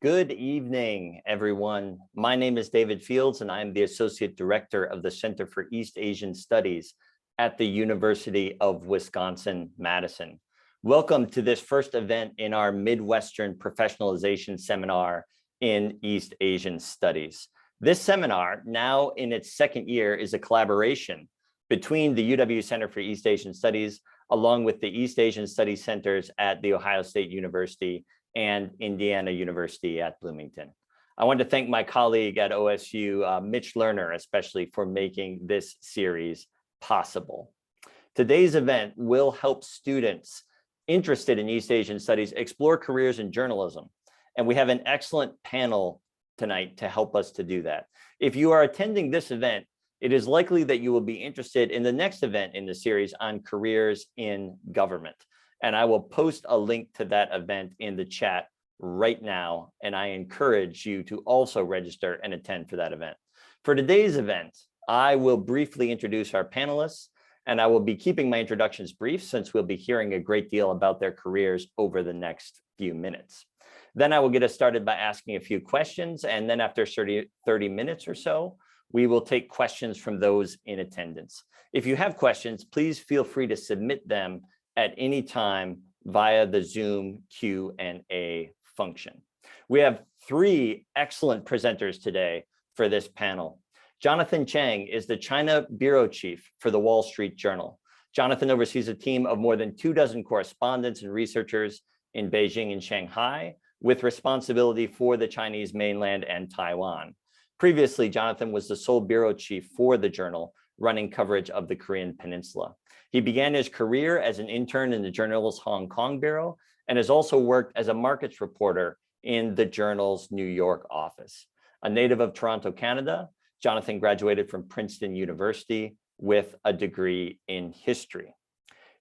Good evening, everyone. My name is David Fields, and I'm the Associate Director of the Center for East Asian Studies at the University of Wisconsin-Madison. Welcome to this first event in our Midwestern Professionalization Seminar in East Asian Studies. This seminar, now in its second year, is a collaboration between the UW Center for East Asian Studies, along with the East Asian Studies Centers at The Ohio State University and Indiana University at Bloomington. I want to thank my colleague at OSU, Mitch Lerner, especially for making this series possible. Today's event will help students interested in East Asian Studies explore careers in journalism. And we have an excellent panel tonight to help us to do that. If you are attending this event, it is likely that you will be interested in the next event in the series on careers in government. And I will post a link to that event in the chat right now. And I encourage you to also register and attend for that event. For today's event, I will briefly introduce our panelists, and I will be keeping my introductions brief since we'll be hearing a great deal about their careers over the next few minutes. Then I will get us started by asking a few questions. And then after 30 minutes or so, we will take questions from those in attendance. If you have questions, please feel free to submit them at any time via the Zoom Q&A function. We have three excellent presenters today for this panel. Jonathan Cheng is the China Bureau Chief for the Wall Street Journal. Jonathan oversees a team of more than 24 correspondents and researchers in Beijing and Shanghai, with responsibility for the Chinese mainland and Taiwan. Previously, Jonathan was the sole bureau chief for the journal, running coverage of the Korean Peninsula. He began his career as an intern in the journal's Hong Kong bureau and has also worked as a markets reporter in the journal's New York office. A native of Toronto, Canada, Jonathan graduated from Princeton University with a degree in history.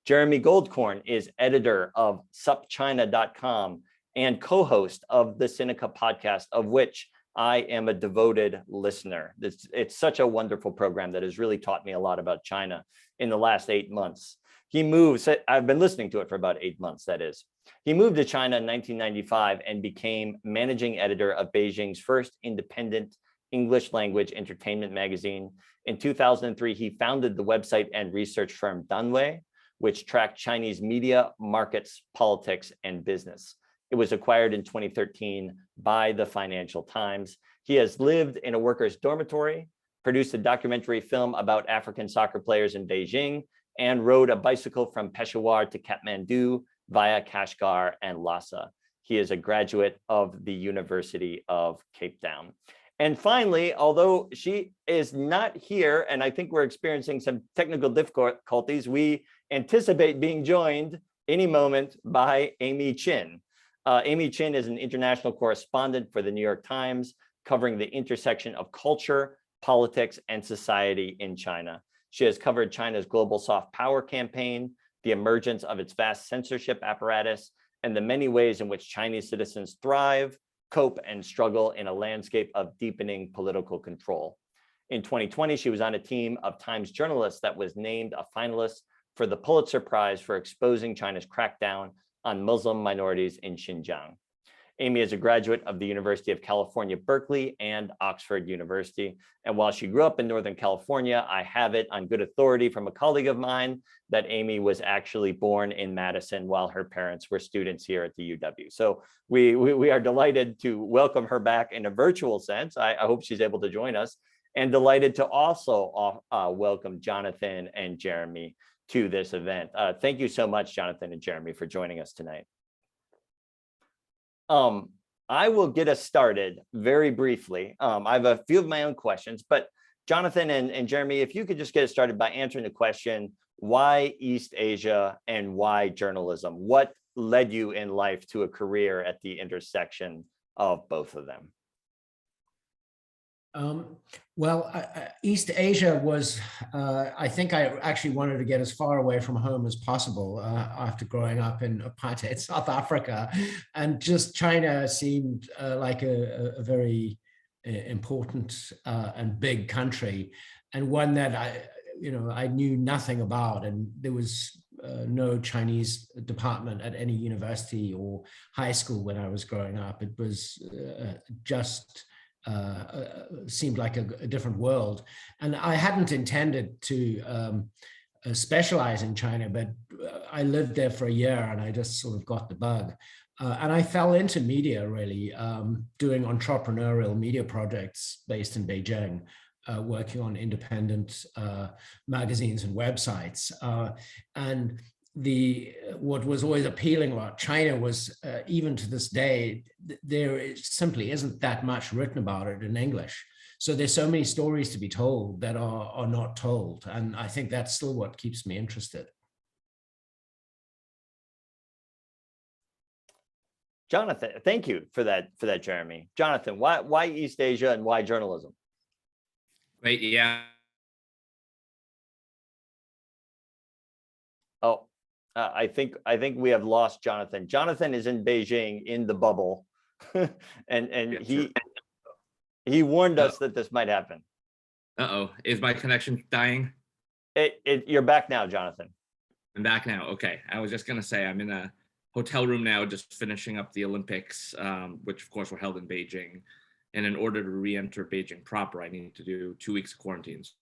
Jeremy Goldkorn is editor of supchina.com and co-host of the Sinica podcast, of which I am a devoted listener. It's such a wonderful program that has really taught me a lot about China in the last 8 months. I've been listening to it for about 8 months, that is. He moved to China in 1995 and became managing editor of Beijing's first independent English language entertainment magazine. In 2003, he founded the website and research firm Danwei, which tracked Chinese media, markets, politics, and business. It was acquired in 2013 by the Financial Times. He has lived in a workers' dormitory, produced a documentary film about African soccer players in Beijing, and rode a bicycle from Peshawar to Kathmandu via Kashgar and Lhasa. He is a graduate of the University of Cape Town. And finally, although she is not here, and I think we're experiencing some technical difficulties, we anticipate being joined any moment by Amy Chin. Amy Chin is an international correspondent for the New York Times, covering the intersection of culture, politics, and society in China. She has covered China's global soft power campaign, the emergence of its vast censorship apparatus, and the many ways in which Chinese citizens thrive, cope, and struggle in a landscape of deepening political control. In 2020, she was on a team of Times journalists that was named a finalist for the Pulitzer Prize for exposing China's crackdown on Muslim minorities in Xinjiang. Amy is a graduate of the University of California, Berkeley, and Oxford University. And while she grew up in Northern California, I have it on good authority from a colleague of mine that Amy was actually born in Madison while her parents were students here at the UW. So we are delighted to welcome her back in a virtual sense. I hope she's able to join us, and delighted to also welcome Jonathan and Jeremy to this event. Thank you so much, Jonathan and Jeremy, for joining us tonight. I will get us started very briefly. I have a few of my own questions, but Jonathan and Jeremy, if you could just get us started by answering the question, why East Asia and why journalism? What led you in life to a career at the intersection of both of them? East Asia was, I think I actually wanted to get as far away from home as possible after growing up in apartheid South Africa. And just China seemed like a very important and big country, and one that I knew nothing about. And there was no Chinese department at any university or high school when I was growing up. It was just seemed like a different world. And I hadn't intended to specialize in China, but I lived there for a year and I just sort of got the bug. And I fell into media really, doing entrepreneurial media projects based in Beijing, working on independent magazines and websites. And what was always appealing about China was, even to this day, there simply isn't that much written about it in English. So there's so many stories to be told that are not told. And I think that's still what keeps me interested. Jonathan, thank you for that, Jeremy. Jonathan, why East Asia and why journalism? Right, yeah. Oh, I think we have lost Jonathan. Jonathan is in Beijing in the bubble, and he warned us that this might happen. Uh-oh, is my connection dying? You're back now, Jonathan. I'm back now. Okay, I was just gonna say I'm in a hotel room now, just finishing up the Olympics, which of course were held in Beijing. And in order to re-enter Beijing proper, I need to do 2 weeks of quarantines.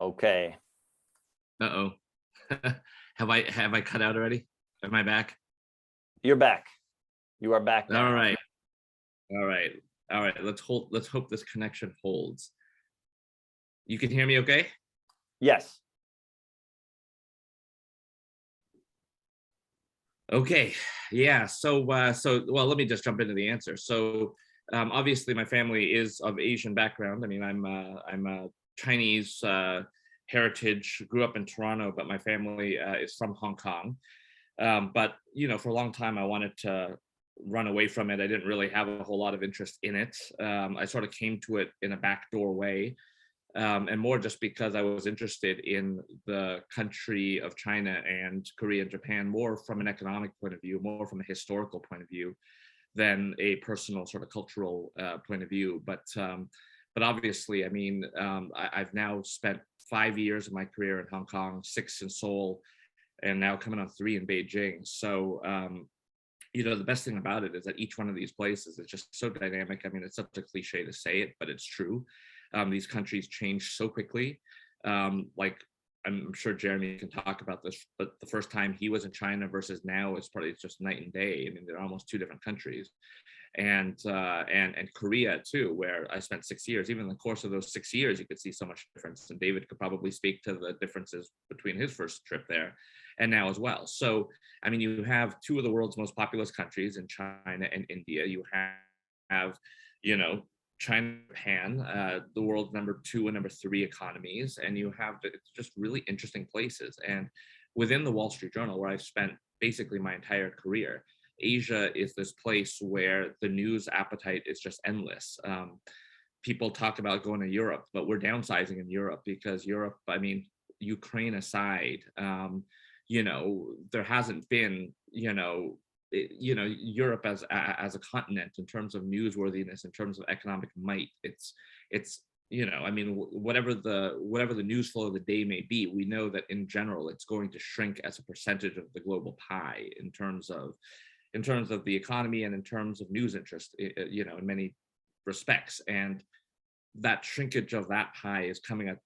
Okay. Uh-oh. Have I cut out already? Am I back? You're back. You are back now. All right. All right. All right. Let's hope this connection holds. You can hear me okay? Yes. Okay. Yeah. So well, let me just jump into the answer. So obviously my family is of Asian background. I mean, I'm a Chinese heritage, grew up in Toronto, but my family is from Hong Kong. But, you know, for a long time, I wanted to run away from it. I didn't really have a whole lot of interest in it. I sort of came to it in a backdoor way, and more just because I was interested in the country of China and Korea and Japan, more from an economic point of view, more from a historical point of view than a personal sort of cultural point of view. But obviously, I mean, I've now spent 5 years of my career in Hong Kong, 6 in Seoul, and now coming on 3 in Beijing. So, you know, the best thing about it is that each one of these places is just so dynamic. I mean, it's such a cliche to say it, but it's true. These countries change so quickly. Like, I'm sure Jeremy can talk about this, but the first time he was in China versus now is probably just night and day. I mean, they're almost 2 different countries. And Korea too, where I spent 6 years. Even in the course of those 6 years, you could see so much difference. And David could probably speak to the differences between his first trip there and now as well. So, I mean, you have 2 of the world's most populous countries in China and India. You have, you know, China, Japan, the world's number 2 and number 3 economies, and you have just really interesting places. And within the Wall Street Journal, where I've spent basically my entire career, Asia is this place where the news appetite is just endless. People talk about going to Europe, but we're downsizing in Europe because Europe, I mean, Ukraine aside, you know, there hasn't been, Europe as a continent in terms of newsworthiness, in terms of economic might. It's you know, I mean, whatever the news flow of the day may be, we know that in general it's going to shrink as a percentage of the global pie in terms of the economy and in terms of news interest, you know, in many respects. And that shrinkage of that pie is coming at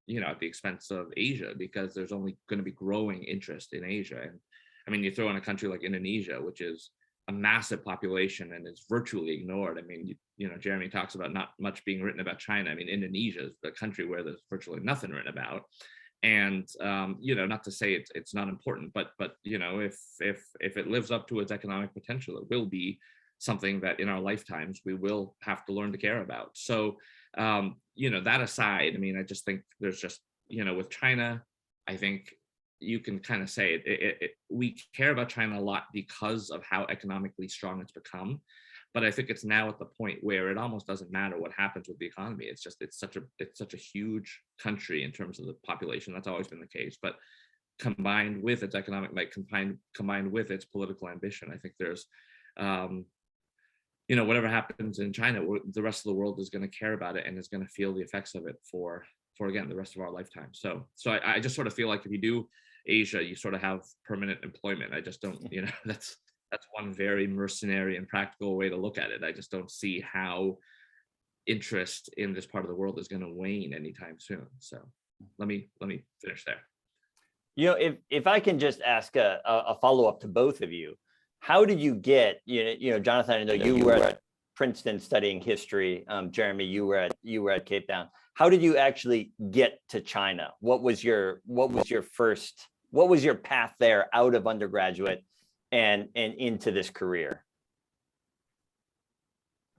the expense of Asia, because there's only going to be growing interest in Asia. And I mean, you throw in a country like Indonesia, which is a massive population and is virtually ignored. I mean, you know, Jeremy talks about not much being written about China. I mean, Indonesia is the country where there's virtually nothing written about. And you know, not to say it's not important, but you know, if it lives up to its economic potential, it will be something that in our lifetimes we will have to learn to care about. So you know, that aside, I mean, I just think there's just, you know, with China, I think you can kind of say we care about China a lot because of how economically strong it's become. But I think it's now at the point where it almost doesn't matter what happens with the economy. It's such a huge country in terms of the population. That's always been the case. But combined with its economic might, combined with its political ambition, I think there's whatever happens in China, the rest of the world is going to care about it and is going to feel the effects of it for again, the rest of our lifetime. So I just sort of feel like if you do Asia, you sort of have permanent employment. I just don't, that's one very mercenary and practical way to look at it. I just don't see how interest in this part of the world is going to wane anytime soon. So let me finish there. If I can just ask a follow-up to both of you, how did you get, Jonathan, I know you were at Princeton studying history. Jeremy, you were at Cape Town. How did you actually get to China? What was your path there out of undergraduate and into this career?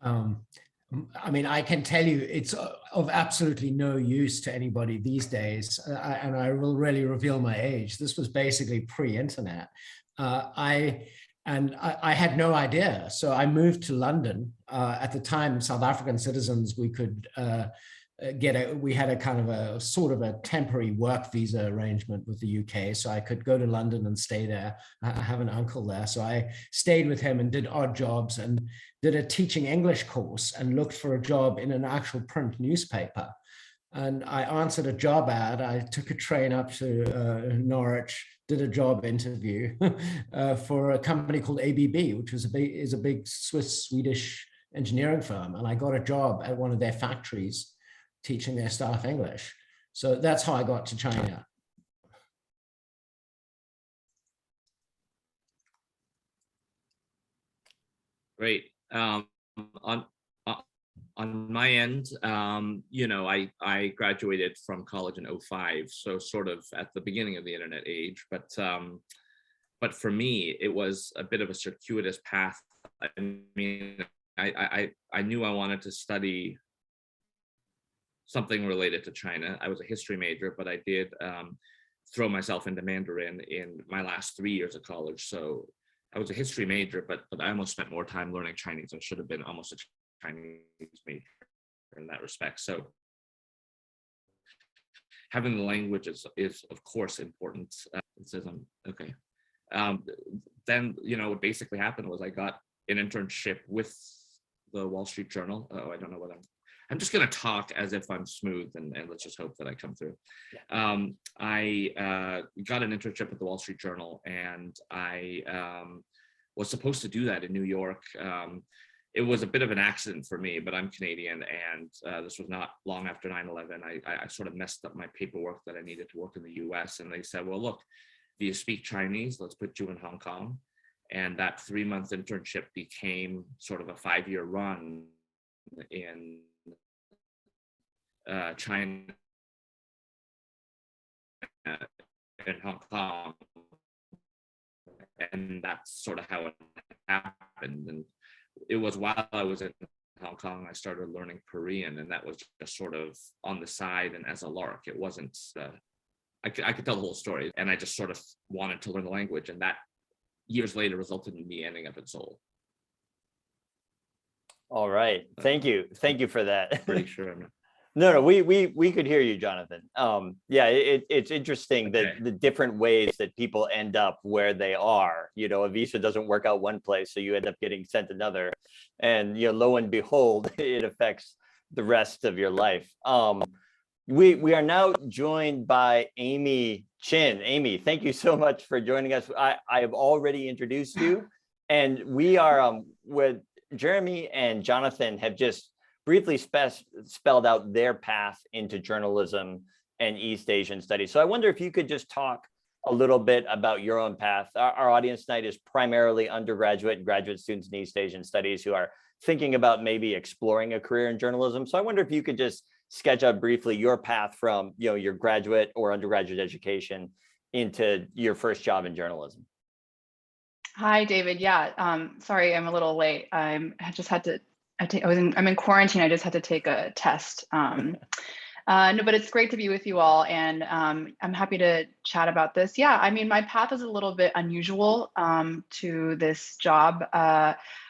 I mean, I can tell you it's of absolutely no use to anybody these days. And I will really reveal my age. This was basically pre-internet. I had no idea. So I moved to London. At the time, South African citizens, we could we had a kind of a sort of a temporary work visa arrangement with the UK. So I could go to London and stay there. I have an uncle there. So I stayed with him and did odd jobs and did a teaching English course and looked for a job in an actual print newspaper. And I answered a job ad. I took a train up to Norwich, did a job interview for a company called ABB, which is a big Swiss-Swedish engineering firm. And I got a job at one of their factories teaching their staff English. So that's how I got to China. Great. On my end, I graduated from college in 2005, so sort of at the beginning of the internet age. But for me, it was a bit of a circuitous path. I mean, I knew I wanted to study something related to China. I was a history major, but I did throw myself into Mandarin in my last 3 years of college. So I was a history major, but I almost spent more time learning Chinese. I should have been almost a Chinese major in that respect. So having the language is of course important. It says okay. Then what basically happened was I got an internship with the Wall Street Journal. Oh, I don't know what I'm just going to talk as if I'm smooth and let's just hope that I come through. I got an internship at the Wall Street Journal, and I was supposed to do that in New York. It was a bit of an accident for me, but I'm Canadian, and this was not long after 9/11. I sort of messed up my paperwork that I needed to work in the US, and they said, well, look, do you speak Chinese? Let's put you in Hong Kong. And that 3-month internship became sort of a 5-year run in China in Hong Kong, and that's sort of how it happened. And it was while I was in Hong Kong I started learning Korean, and that was just sort of on the side and as a lark. It wasn't I could tell the whole story, and I just sort of wanted to learn the language, and that years later resulted in me ending up in Seoul. All right, thank you for that. Pretty sure I'm not. No, we could hear you, Jonathan. Yeah, it's interesting that the different ways that people end up where they are. A visa doesn't work out one place, so you end up getting sent another, and lo and behold, it affects the rest of your life. We are now joined by Amy Chin. Amy, thank you so much for joining us. I have already introduced you, and we are with Jeremy and Jonathan have just briefly spelled out their path into journalism and East Asian studies. So I wonder if you could just talk a little bit about your own path. Our audience tonight is primarily undergraduate and graduate students in East Asian studies who are thinking about maybe exploring a career in journalism. So I wonder if you could just sketch out briefly your path from your graduate or undergraduate education into your first job in journalism. Hi, David. Yeah, sorry, I'm a little late. I'm in quarantine. I just had to take a test. No, but it's great to be with you all, and I'm happy to chat about this. Yeah, I mean, my path is a little bit unusual to this job.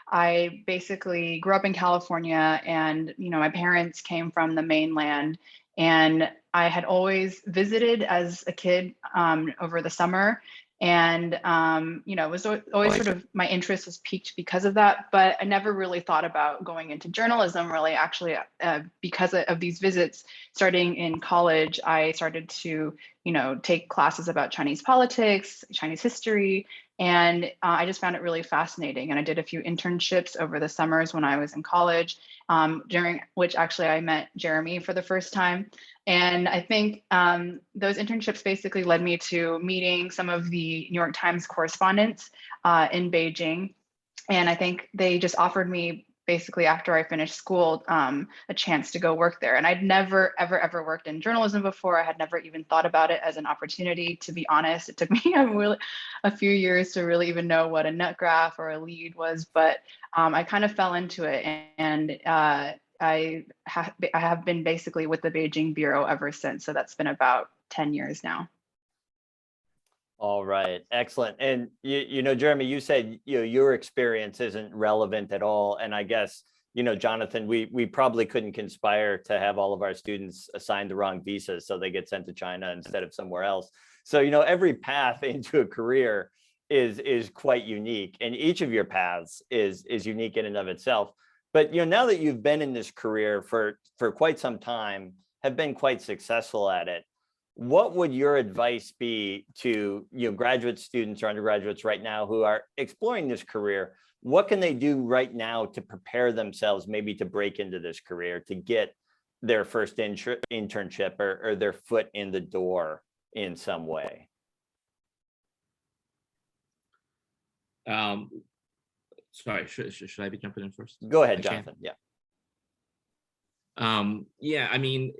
I basically grew up in California, and my parents came from the mainland, and I had always visited as a kid over the summer. And, it was always sort of, my interest was piqued because of that, but I never really thought about going into journalism really, actually, because of these visits. Starting in college, I started to, take classes about Chinese politics, Chinese history, and I just found it really fascinating. And I did a few internships over the summers when I was in college, during which actually I met Jeremy for the first time. And I think those internships basically led me to meeting some of the New York Times correspondents in Beijing. And I think they just offered me, basically after I finished school, a chance to go work there. And I'd never, ever, ever worked in journalism before. I had never even thought about it as an opportunity, to be honest. It took me a few years to really even know what a nut graph or a lead was, but I kind of fell into it. And I have been basically with the Beijing Bureau ever since. So that's been about 10 years now. All right, excellent. And Jeremy, you said your experience isn't relevant at all. And I guess, Jonathan, we probably couldn't conspire to have all of our students assign the wrong visas so they get sent to China instead of somewhere else. So, every path into a career is quite unique, and each of your paths is unique in and of itself. But now that you've been in this career for quite some time, have been quite successful at it, what would your advice be to graduate students or undergraduates right now who are exploring this career? What can they do right now to prepare themselves, maybe to break into this career, to get their first internship or their foot in the door in some way? Sorry, should I be jumping in first? Go ahead, Jonathan. Yeah. Yeah, I mean,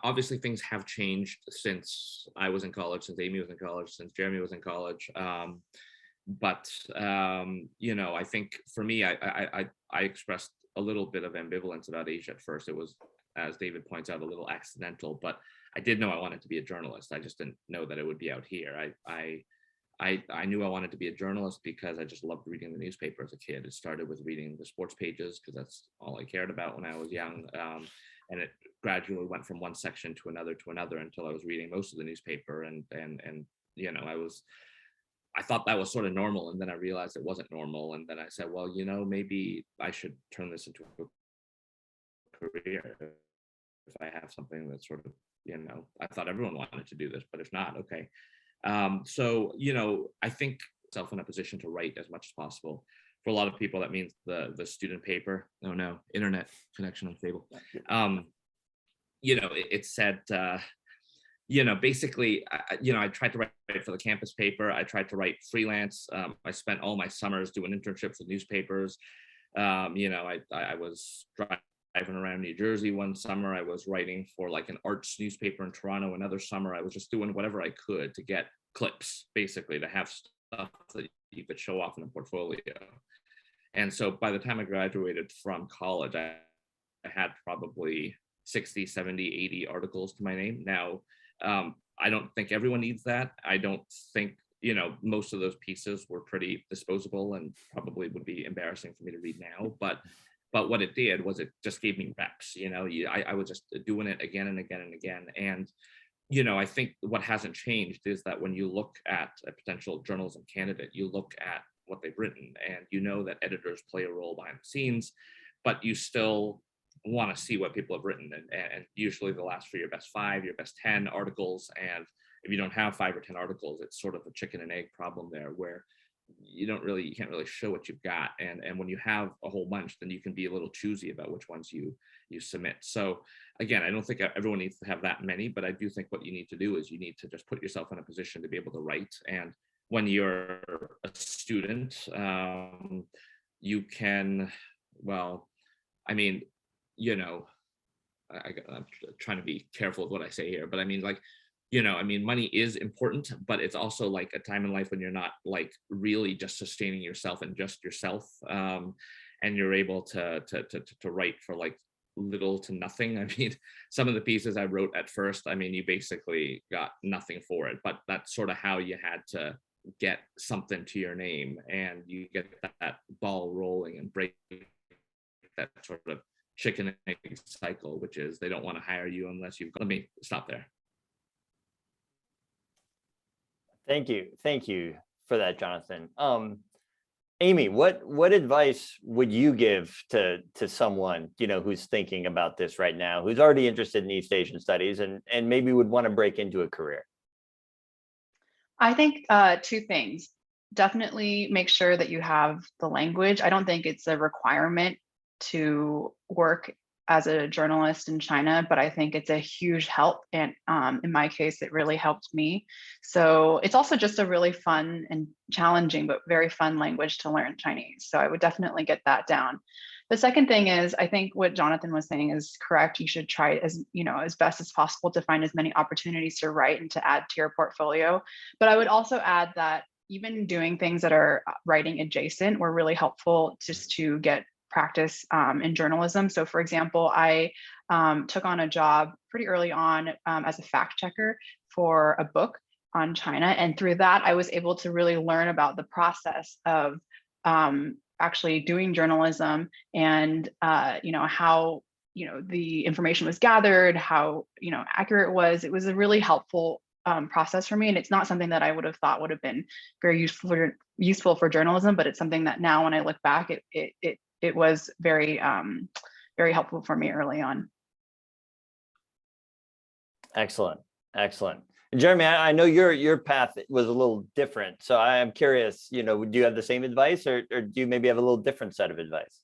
obviously things have changed since I was in college, since Amy was in college, since Jeremy was in college. But I think for me, I expressed a little bit of ambivalence about Asia at first. It was, as David points out, a little accidental, but I did know I wanted to be a journalist. I just didn't know that it would be out here. I knew I wanted to be a journalist because I just loved reading the newspaper as a kid. It started with reading the sports pages because that's all I cared about when I was young. And it gradually went from one section to another until I was reading most of the newspaper. And I thought that was sort of normal. And then I realized it wasn't normal. And then I said, well, maybe I should turn this into a career. If I have something that's sort of, I thought everyone wanted to do this, but if not, okay. So, I think myself in a position to write as much as possible. For a lot of people, that means the student paper. Oh no, internet connection unstable. It said, basically, I tried to write for the campus paper. I tried to write freelance. I spent all my summers doing internships with newspapers. I was driving around New Jersey one summer. I was writing for like an arts newspaper in Toronto. Another summer, I was just doing whatever I could to get clips, basically, to have stuff that you could show off in a portfolio. And so by the time I graduated from college, I had probably 60, 70, 80 articles to my name. Now, I don't think everyone needs that. I don't think, most of those pieces were pretty disposable and probably would be embarrassing for me to read now. But what it did was it just gave me reps. I was just doing it again and again and again. And, I think what hasn't changed is that when you look at a potential journalism candidate, you look at what they've written and that editors play a role behind the scenes, but you still want to see what people have written. And usually they'll ask for your best 5, your best 10 articles. And if you don't have 5 or 10 articles, it's sort of a chicken and egg problem there where you can't really show what you've got. And when you have a whole bunch, then you can be a little choosy about which ones you submit. So again, I don't think everyone needs to have that many, but I do think what you need to do is you need to just put yourself in a position to be able to write. And when you're a student, you can, well, I mean, I'm trying to be careful of what I say here, but I mean, like, money is important, but it's also like a time in life when you're not like really just sustaining yourself and just yourself, and you're able to write for like little to nothing. I mean, some of the pieces I wrote at first, I mean, you basically got nothing for it, but that's sort of how you had to get something to your name, and you get that ball rolling and break that sort of chicken and egg cycle, which is they don't want to hire you unless you've got. Let me stop there. Thank you. Thank you for that, Jonathan. Amy, what advice would you give to someone, who's thinking about this right now, who's already interested in East Asian studies and maybe would want to break into a career? I think two things. Definitely make sure that you have the language. I don't think it's a requirement to work as a journalist in China, but I think it's a huge help. And in my case, it really helped me. So it's also just a really fun and challenging, but very fun language to learn, Chinese. So I would definitely get that down. The second thing is, I think what Jonathan was saying is correct. You should try as best as possible to find as many opportunities to write and to add to your portfolio. But I would also add that even doing things that are writing adjacent were really helpful just to get practice in journalism. So for example, I took on a job pretty early on as a fact checker for a book on China. And through that, I was able to really learn about the process of actually doing journalism and how the information was gathered, how accurate it was. It was a really helpful process for me, and it's not something that I would have thought would have been very useful for journalism, but it's something that now when I look back, it was very very helpful for me early on. Excellent. Jeremy, I know your path was a little different, so I am curious, do you have the same advice or do you maybe have a little different set of advice?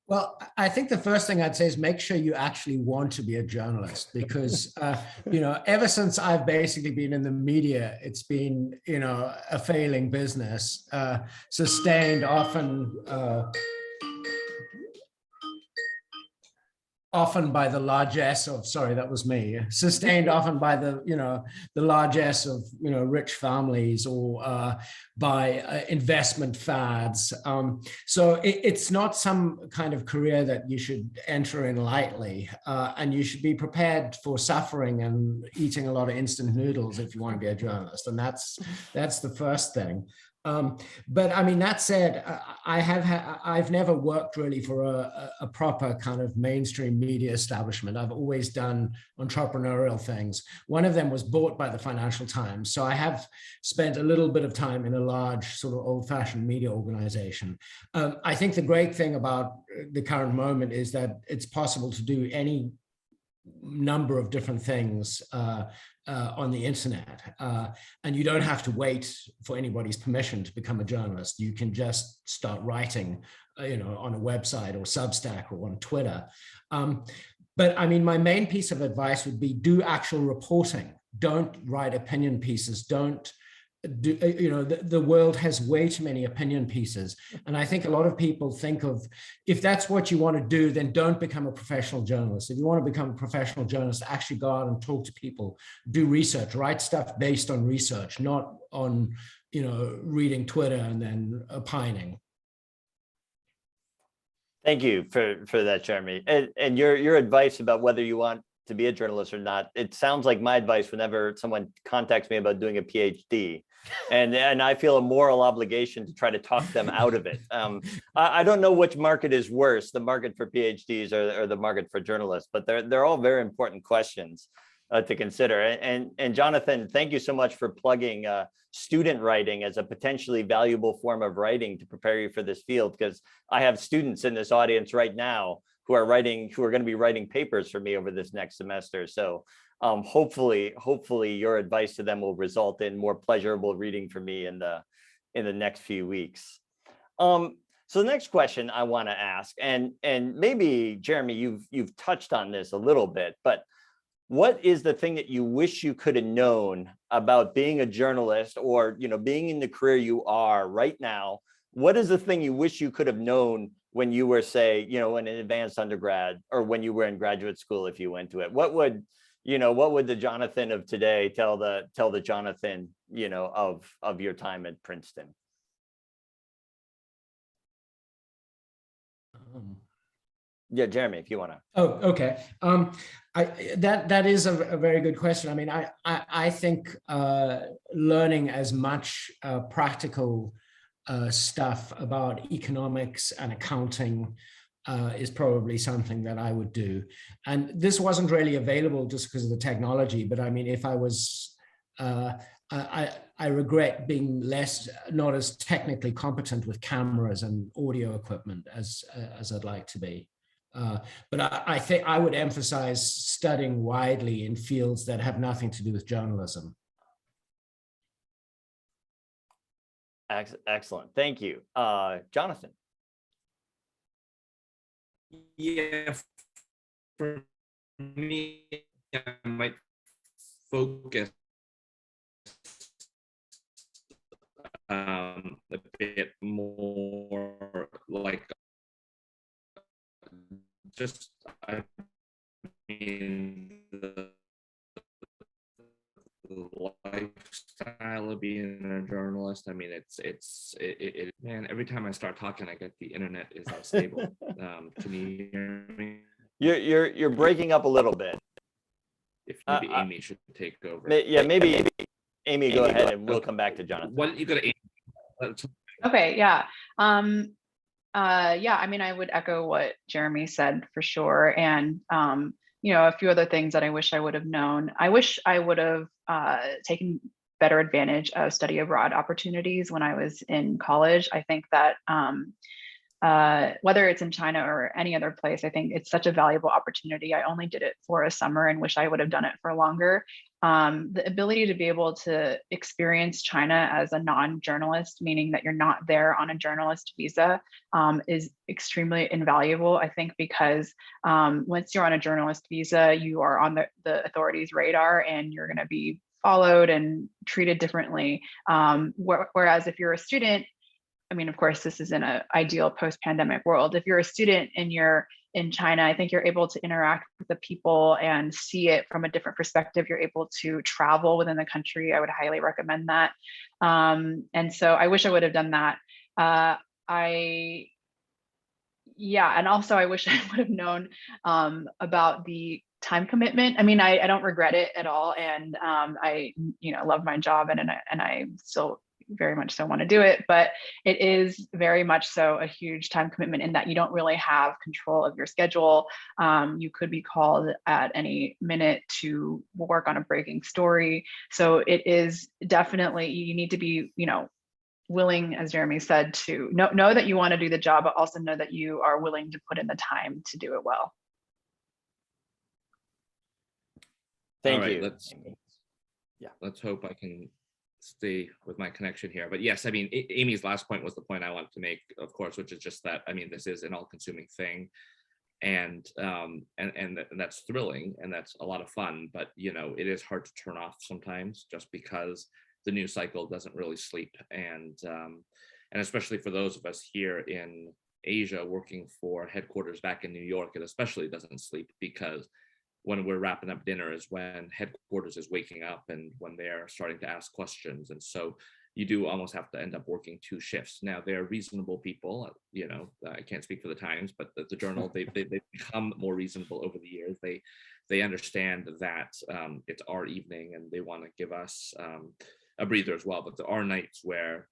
Well, I think the first thing I'd say is make sure you actually want to be a journalist, because, ever since I've basically been in the media, it's been, a failing business, sustained often by the largesse of, sorry, that was me, sustained often by the largesse of, rich families or by investment fads. So it's not some kind of career that you should enter in lightly, and you should be prepared for suffering and eating a lot of instant noodles if you want to be a journalist. And that's the first thing. But I mean, that said, I've never worked really for a proper kind of mainstream media establishment. I've always done entrepreneurial things. One of them was bought by the Financial Times. So I have spent a little bit of time in a large sort of old-fashioned media organization. I think the great thing about the current moment is that it's possible to do any number of different things on the internet, and you don't have to wait for anybody's permission to become a journalist. You can just start writing, on a website or Substack or on Twitter. But I mean, my main piece of advice would be do actual reporting. Don't write opinion pieces. Don't do, the world has way too many opinion pieces. And I think a lot of people think of, if that's what you want to do, then don't become a professional journalist. If you want to become a professional journalist, actually go out and talk to people, do research, write stuff based on research, not on, reading Twitter and then opining. Thank you for that, Jeremy. And your advice about whether you want to be a journalist or not, it sounds like my advice whenever someone contacts me about doing a PhD. And I feel a moral obligation to try to talk them out of it. I don't know which market is worse, the market for PhDs or the market for journalists, but they're all very important questions to consider. And Jonathan, thank you so much for plugging student writing as a potentially valuable form of writing to prepare you for this field, because I have students in this audience right now who are going to be writing papers for me over this next semester. So hopefully your advice to them will result in more pleasurable reading for me in the next few weeks. So the next question I want to ask, and maybe Jeremy, you've touched on this a little bit, but what is the thing that you wish you could have known about being a journalist, or being in the career you are right now? What is the thing you wish you could have known when you were, say, in an advanced undergrad, or when you were in graduate school, if you went to it? What would the Jonathan of today tell the Jonathan, of your time at Princeton? Yeah, Jeremy, if you want to. Oh, okay. That is a very good question. I mean, I think learning as much practical stuff about economics and accounting is probably something that I would do. And this wasn't really available just because of the technology, but I mean, if I was I regret being not as technically competent with cameras and audio equipment as I'd like to be. But I think I would emphasize studying widely in fields that have nothing to do with journalism. Excellent. Thank you. Jonathan. Yeah, for me, I might focus a bit more like just, I mean, the lifestyle of being a journalist. I mean, man, every time I start talking, I get the internet is unstable. Can you hear me? You're breaking up a little bit. If maybe Amy should take over. Yeah, maybe Amy, go ahead, and we'll come back to Jonathan. Why don't you go to Amy? Okay, yeah. Yeah, I mean, I would echo what Jeremy said for sure. And, a few other things that I wish I would have known. I wish I would have taken better advantage of study abroad opportunities when I was in college. I think that whether it's in China or any other place, I think it's such a valuable opportunity. I only did it for a summer and wish I would have done it for longer. The ability to be able to experience China as a non-journalist, meaning that you're not there on a journalist visa, is extremely invaluable, I think, because once you're on a journalist visa, you are on the authorities' radar and you're going to be followed and treated differently. Whereas if you're a student, I mean, of course, this is in an ideal post-pandemic world. If you're a student and you're in China, I think you're able to interact with the people and see it from a different perspective. You're able to travel within the country. I would highly recommend that. And so I wish I would have done that. And also I wish I would have known about the time commitment. I mean, I don't regret it at all. And I love my job and I still very much so want to do it, but it is very much so a huge time commitment in that you don't really have control of your schedule. You could be called at any minute to work on a breaking story. So it is definitely, you need to be, willing, as Jeremy said, to know that you want to do the job, but also know that you are willing to put in the time to do it well. Thank you. Let's hope I can stay with my connection here. But yes, I mean, Amy's last point was the point I wanted to make, of course, which is just that, I mean, this is an all-consuming thing, and that's thrilling and that's a lot of fun, but it is hard to turn off sometimes just because the news cycle doesn't really sleep, and especially for those of us here in Asia working for headquarters back in New York, it especially doesn't sleep, because when we're wrapping up dinner is when headquarters is waking up and when they're starting to ask questions. And so you do almost have to end up working 2 shifts. Now, they're reasonable people, I can't speak for the Times, but the Journal, they've become more reasonable over the years. They understand that it's our evening and they want to give us a breather as well. But there are nights where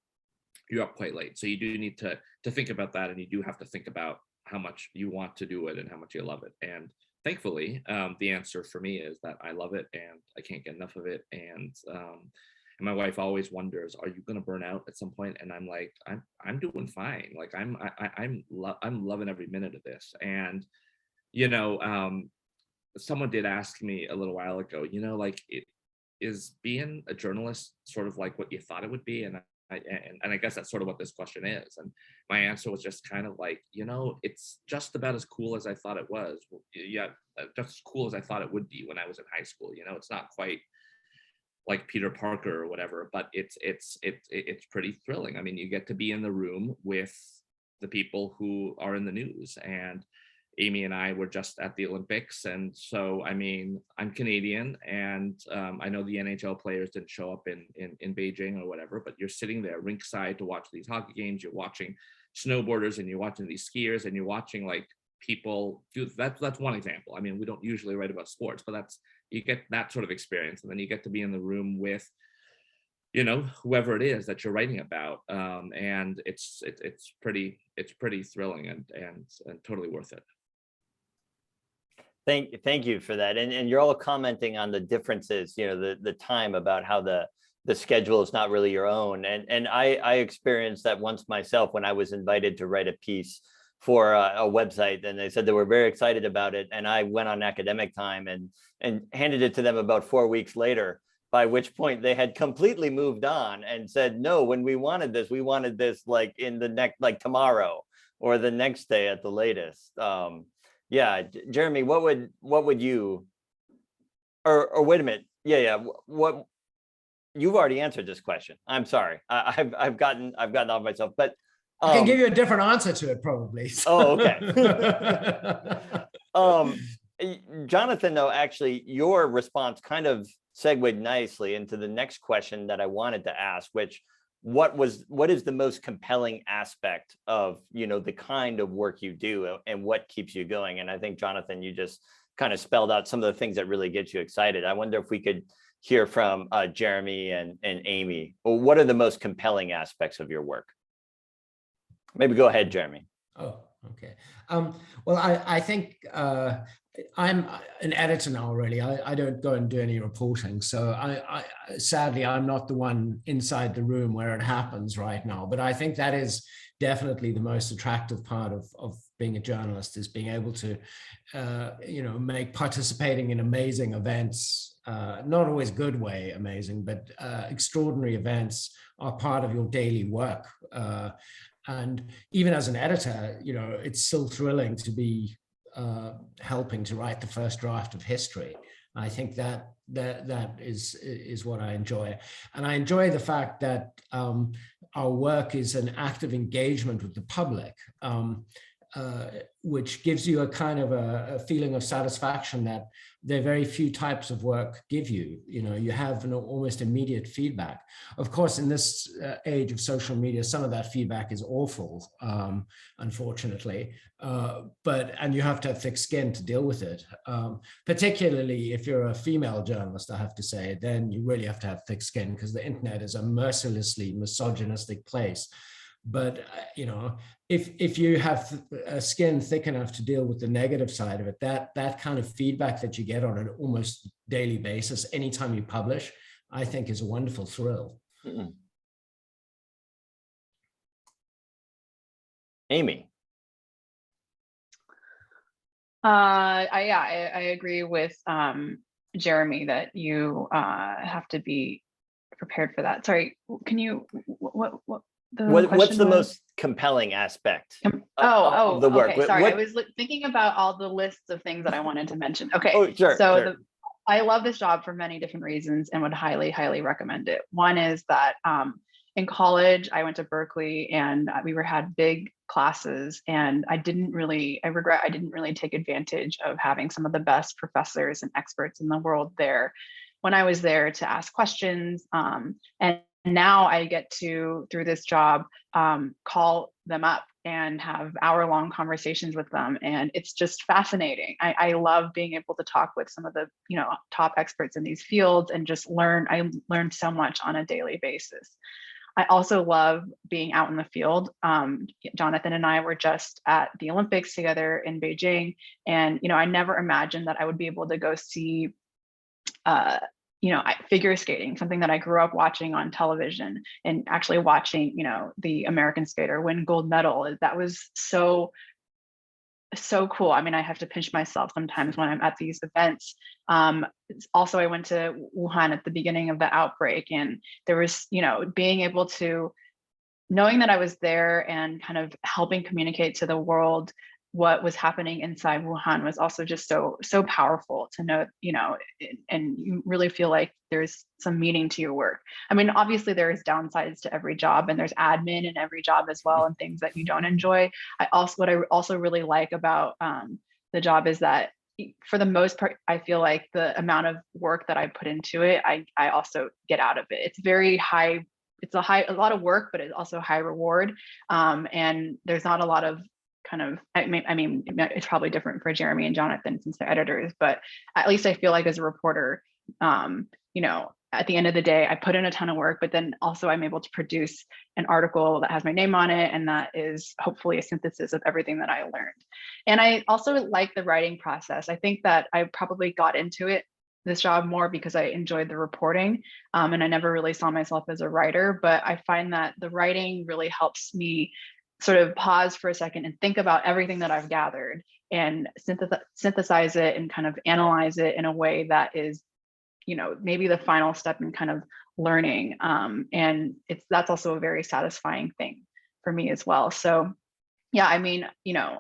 you're up quite late. So you do need to think about that, and you do have to think about how much you want to do it and how much you love it. And thankfully, the answer for me is that I love it and I can't get enough of it. And my wife always wonders, "Are you going to burn out at some point?" And I'm like, "I'm doing fine. Like I'm loving every minute of this." And someone did ask me a little while ago, is being a journalist sort of like what you thought it would be? And I guess that's sort of what this question is. And my answer was just kind of like, it's just about as cool as I thought it was. Yeah, just as cool as I thought it would be when I was in high school. It's not quite like Peter Parker or whatever, but it's pretty thrilling. I mean, you get to be in the room with the people who are in the news. And Amy and I were just at the Olympics. And so, I mean, I'm Canadian, and I know the NHL players didn't show up in Beijing or whatever, but you're sitting there rinkside to watch these hockey games. You're watching snowboarders and you're watching these skiers and you're watching like people do that. That's one example. I mean, we don't usually write about sports, but you get that sort of experience. And then you get to be in the room with, whoever it is that you're writing about. And it's pretty thrilling and totally worth it. Thank you for that. And you're all commenting on the differences, you know, the time about how the schedule is not really your own. And I experienced that once myself when I was invited to write a piece for a website, and they said they were very excited about it. And I went on academic time and handed it to them about 4 weeks later, by which point they had completely moved on and said, no, when we wanted this like in the next, like tomorrow or the next day at the latest. Yeah, Jeremy, what would you, or wait a minute. Yeah. What you've already answered this question. I'm sorry. I've gotten off myself, but I can give you a different answer to it probably. Oh, okay. Jonathan, though, actually, your response kind of segued nicely into the next question that I wanted to ask, which what is the most compelling aspect of, you know, the kind of work you do and what keeps you going? And I think, Jonathan, you just kind of spelled out some of the things that really get you excited. I wonder if we could hear from Jeremy and Amy. Well, what are the most compelling aspects of your work? Maybe go ahead, Jeremy. Oh, okay. Well, I think I'm an editor now, really. I don't go and do any reporting. So I sadly, I'm not the one inside the room where it happens right now. But I think that is definitely the most attractive part of being a journalist, is being able to, you know, make participating in amazing events, not always good way amazing, but extraordinary events are part of your daily work. And even as an editor, you know, it's still thrilling to be helping to write the first draft of history. I think that is what I enjoy. And I enjoy the fact that our work is an active engagement with the public, which gives you a kind of a feeling of satisfaction that there are very few types of work give you. You know, you have an almost immediate feedback. Of course, in this age of social media, some of that feedback is awful, unfortunately. And you have to have thick skin to deal with it. Particularly if you're a female journalist, I have to say, then you really have to have thick skin, because the internet is a mercilessly misogynistic place. But you know, if you have a skin thick enough to deal with the negative side of it, that kind of feedback that you get on an almost daily basis, anytime you publish, I think is a wonderful thrill. Mm-mm. Amy. I agree with Jeremy that you have to be prepared for that. Sorry, can you what what's the most compelling aspect of the work? Okay, sorry, I was thinking about all the lists of things that I wanted to mention. Okay, oh, sure, so sure. I love this job for many different reasons and would highly recommend it. One is that in college, I went to Berkeley and we had big classes, and I regret I didn't really take advantage of having some of the best professors and experts in the world there when I was there to ask questions. And now I get to, through this job, call them up and have hour-long conversations with them. And it's just fascinating. I love being able to talk with some of the, you know, top experts in these fields and just learn. I learned so much on a daily basis. I also love being out in the field. Jonathan and I were just at the Olympics together in Beijing. And, you know, I never imagined that I would be able to go see you know, figure skating, something that I grew up watching on television, and actually watching, you know, the American skater win gold medal. That was so cool. I mean, I have to pinch myself sometimes when I'm at these events. Also, I went to Wuhan at the beginning of the outbreak, and there was, you know, being able to, knowing that I was there and kind of helping communicate to the world what was happening inside Wuhan was also just so powerful to know, you know, and you really feel like there's some meaning to your work. I mean, obviously there is downsides to every job, and there's admin in every job as well, and things that you don't enjoy. What I also really like about the job is that for the most part, I feel like the amount of work that I put into it, I also get out of it. It's very high. It's a lot of work, but it's also high reward. And there's not a lot of kind of, I mean, it's probably different for Jeremy and Jonathan since they're editors, but at least I feel like as a reporter, you know, at the end of the day, I put in a ton of work, but then also I'm able to produce an article that has my name on it. And that is hopefully a synthesis of everything that I learned. And I also like the writing process. I think that I probably got into this job more because I enjoyed the reporting, and I never really saw myself as a writer, but I find that the writing really helps me sort of pause for a second and think about everything that I've gathered and synthesize it and kind of analyze it in a way that is, maybe the final step in kind of learning. And that's also a very satisfying thing for me as well. So yeah, I mean,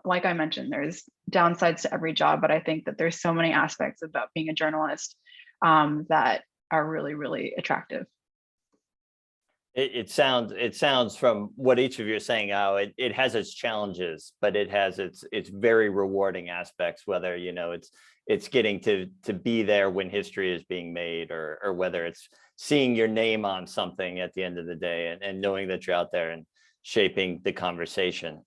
like I mentioned, there's downsides to every job, but I think that there's so many aspects about being a journalist that are really, really attractive. It sounds from what each of you are saying how it has its challenges, but it has its very rewarding aspects, whether it's getting to be there when history is being made, or whether it's seeing your name on something at the end of the day, and knowing that you're out there and shaping the conversation.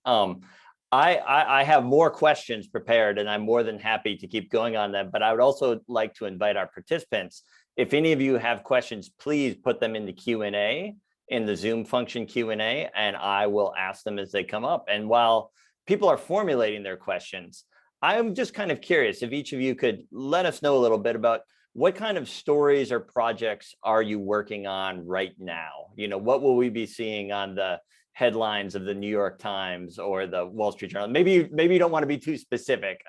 I have more questions prepared, and I'm more than happy to keep going on them, but I would also like to invite our participants. If any of you have questions, please put them in the Q&A, in the Zoom function Q&A, and I will ask them as they come up. And while people are formulating their questions, I'm just kind of curious if each of you could let us know a little bit about what kind of stories or projects are you working on right now? What will we be seeing on the headlines of the New York Times or the Wall Street Journal? Maybe you don't want to be too specific.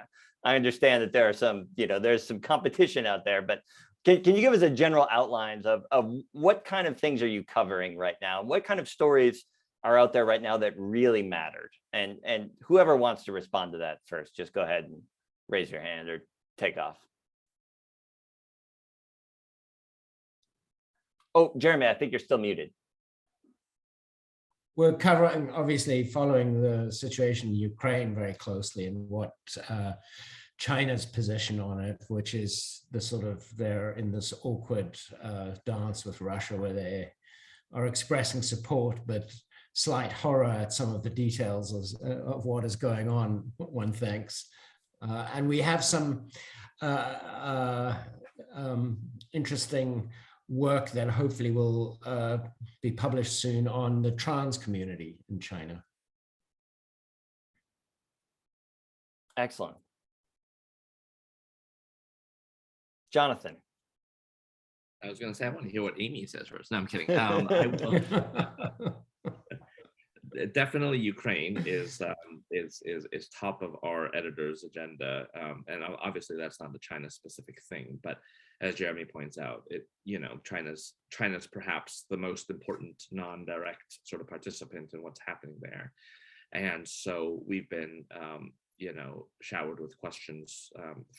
I understand that there are some, there's some competition out there, but can you give us a general outlines of what kind of things are you covering right now? What kind of stories are out there right now that really mattered? And whoever wants to respond to that first, just go ahead and raise your hand or take off. Oh, Jeremy, I think you're still muted. We're covering, obviously, following the situation in Ukraine very closely, and what China's position on it, which is they're in this awkward dance with Russia, where they are expressing support, but slight horror at some of the details of what is going on, one thinks. And we have some interesting work that hopefully will be published soon on the trans community in China. Excellent. Jonathan. I was going to say, I want to hear what Amy says first. No, I'm kidding. Definitely Ukraine is top of our editor's agenda. And obviously that's not the China specific thing, but as Jeremy points out, China's perhaps the most important non-direct sort of participant in what's happening there. And so we've been, showered with questions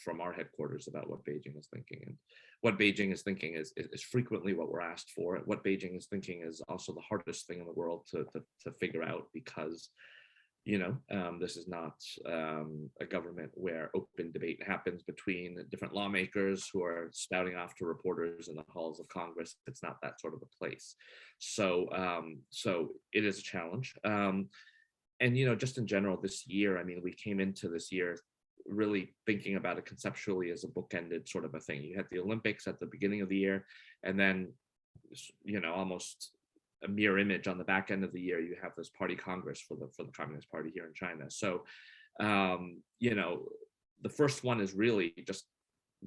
from our headquarters about what Beijing is thinking. And what Beijing is thinking is frequently what we're asked for. What Beijing is thinking is also the hardest thing in the world to figure out, because this is not a government where open debate happens between different lawmakers who are spouting off to reporters in the halls of Congress. It's not that sort of a place. So it is a challenge. And, just in general this year, I mean, we came into this year really thinking about it conceptually as a bookended sort of a thing. You had the Olympics at the beginning of the year, and then, almost a mirror image on the back end of the year, you have this party Congress for the Communist Party here in China. So, the first one is really just,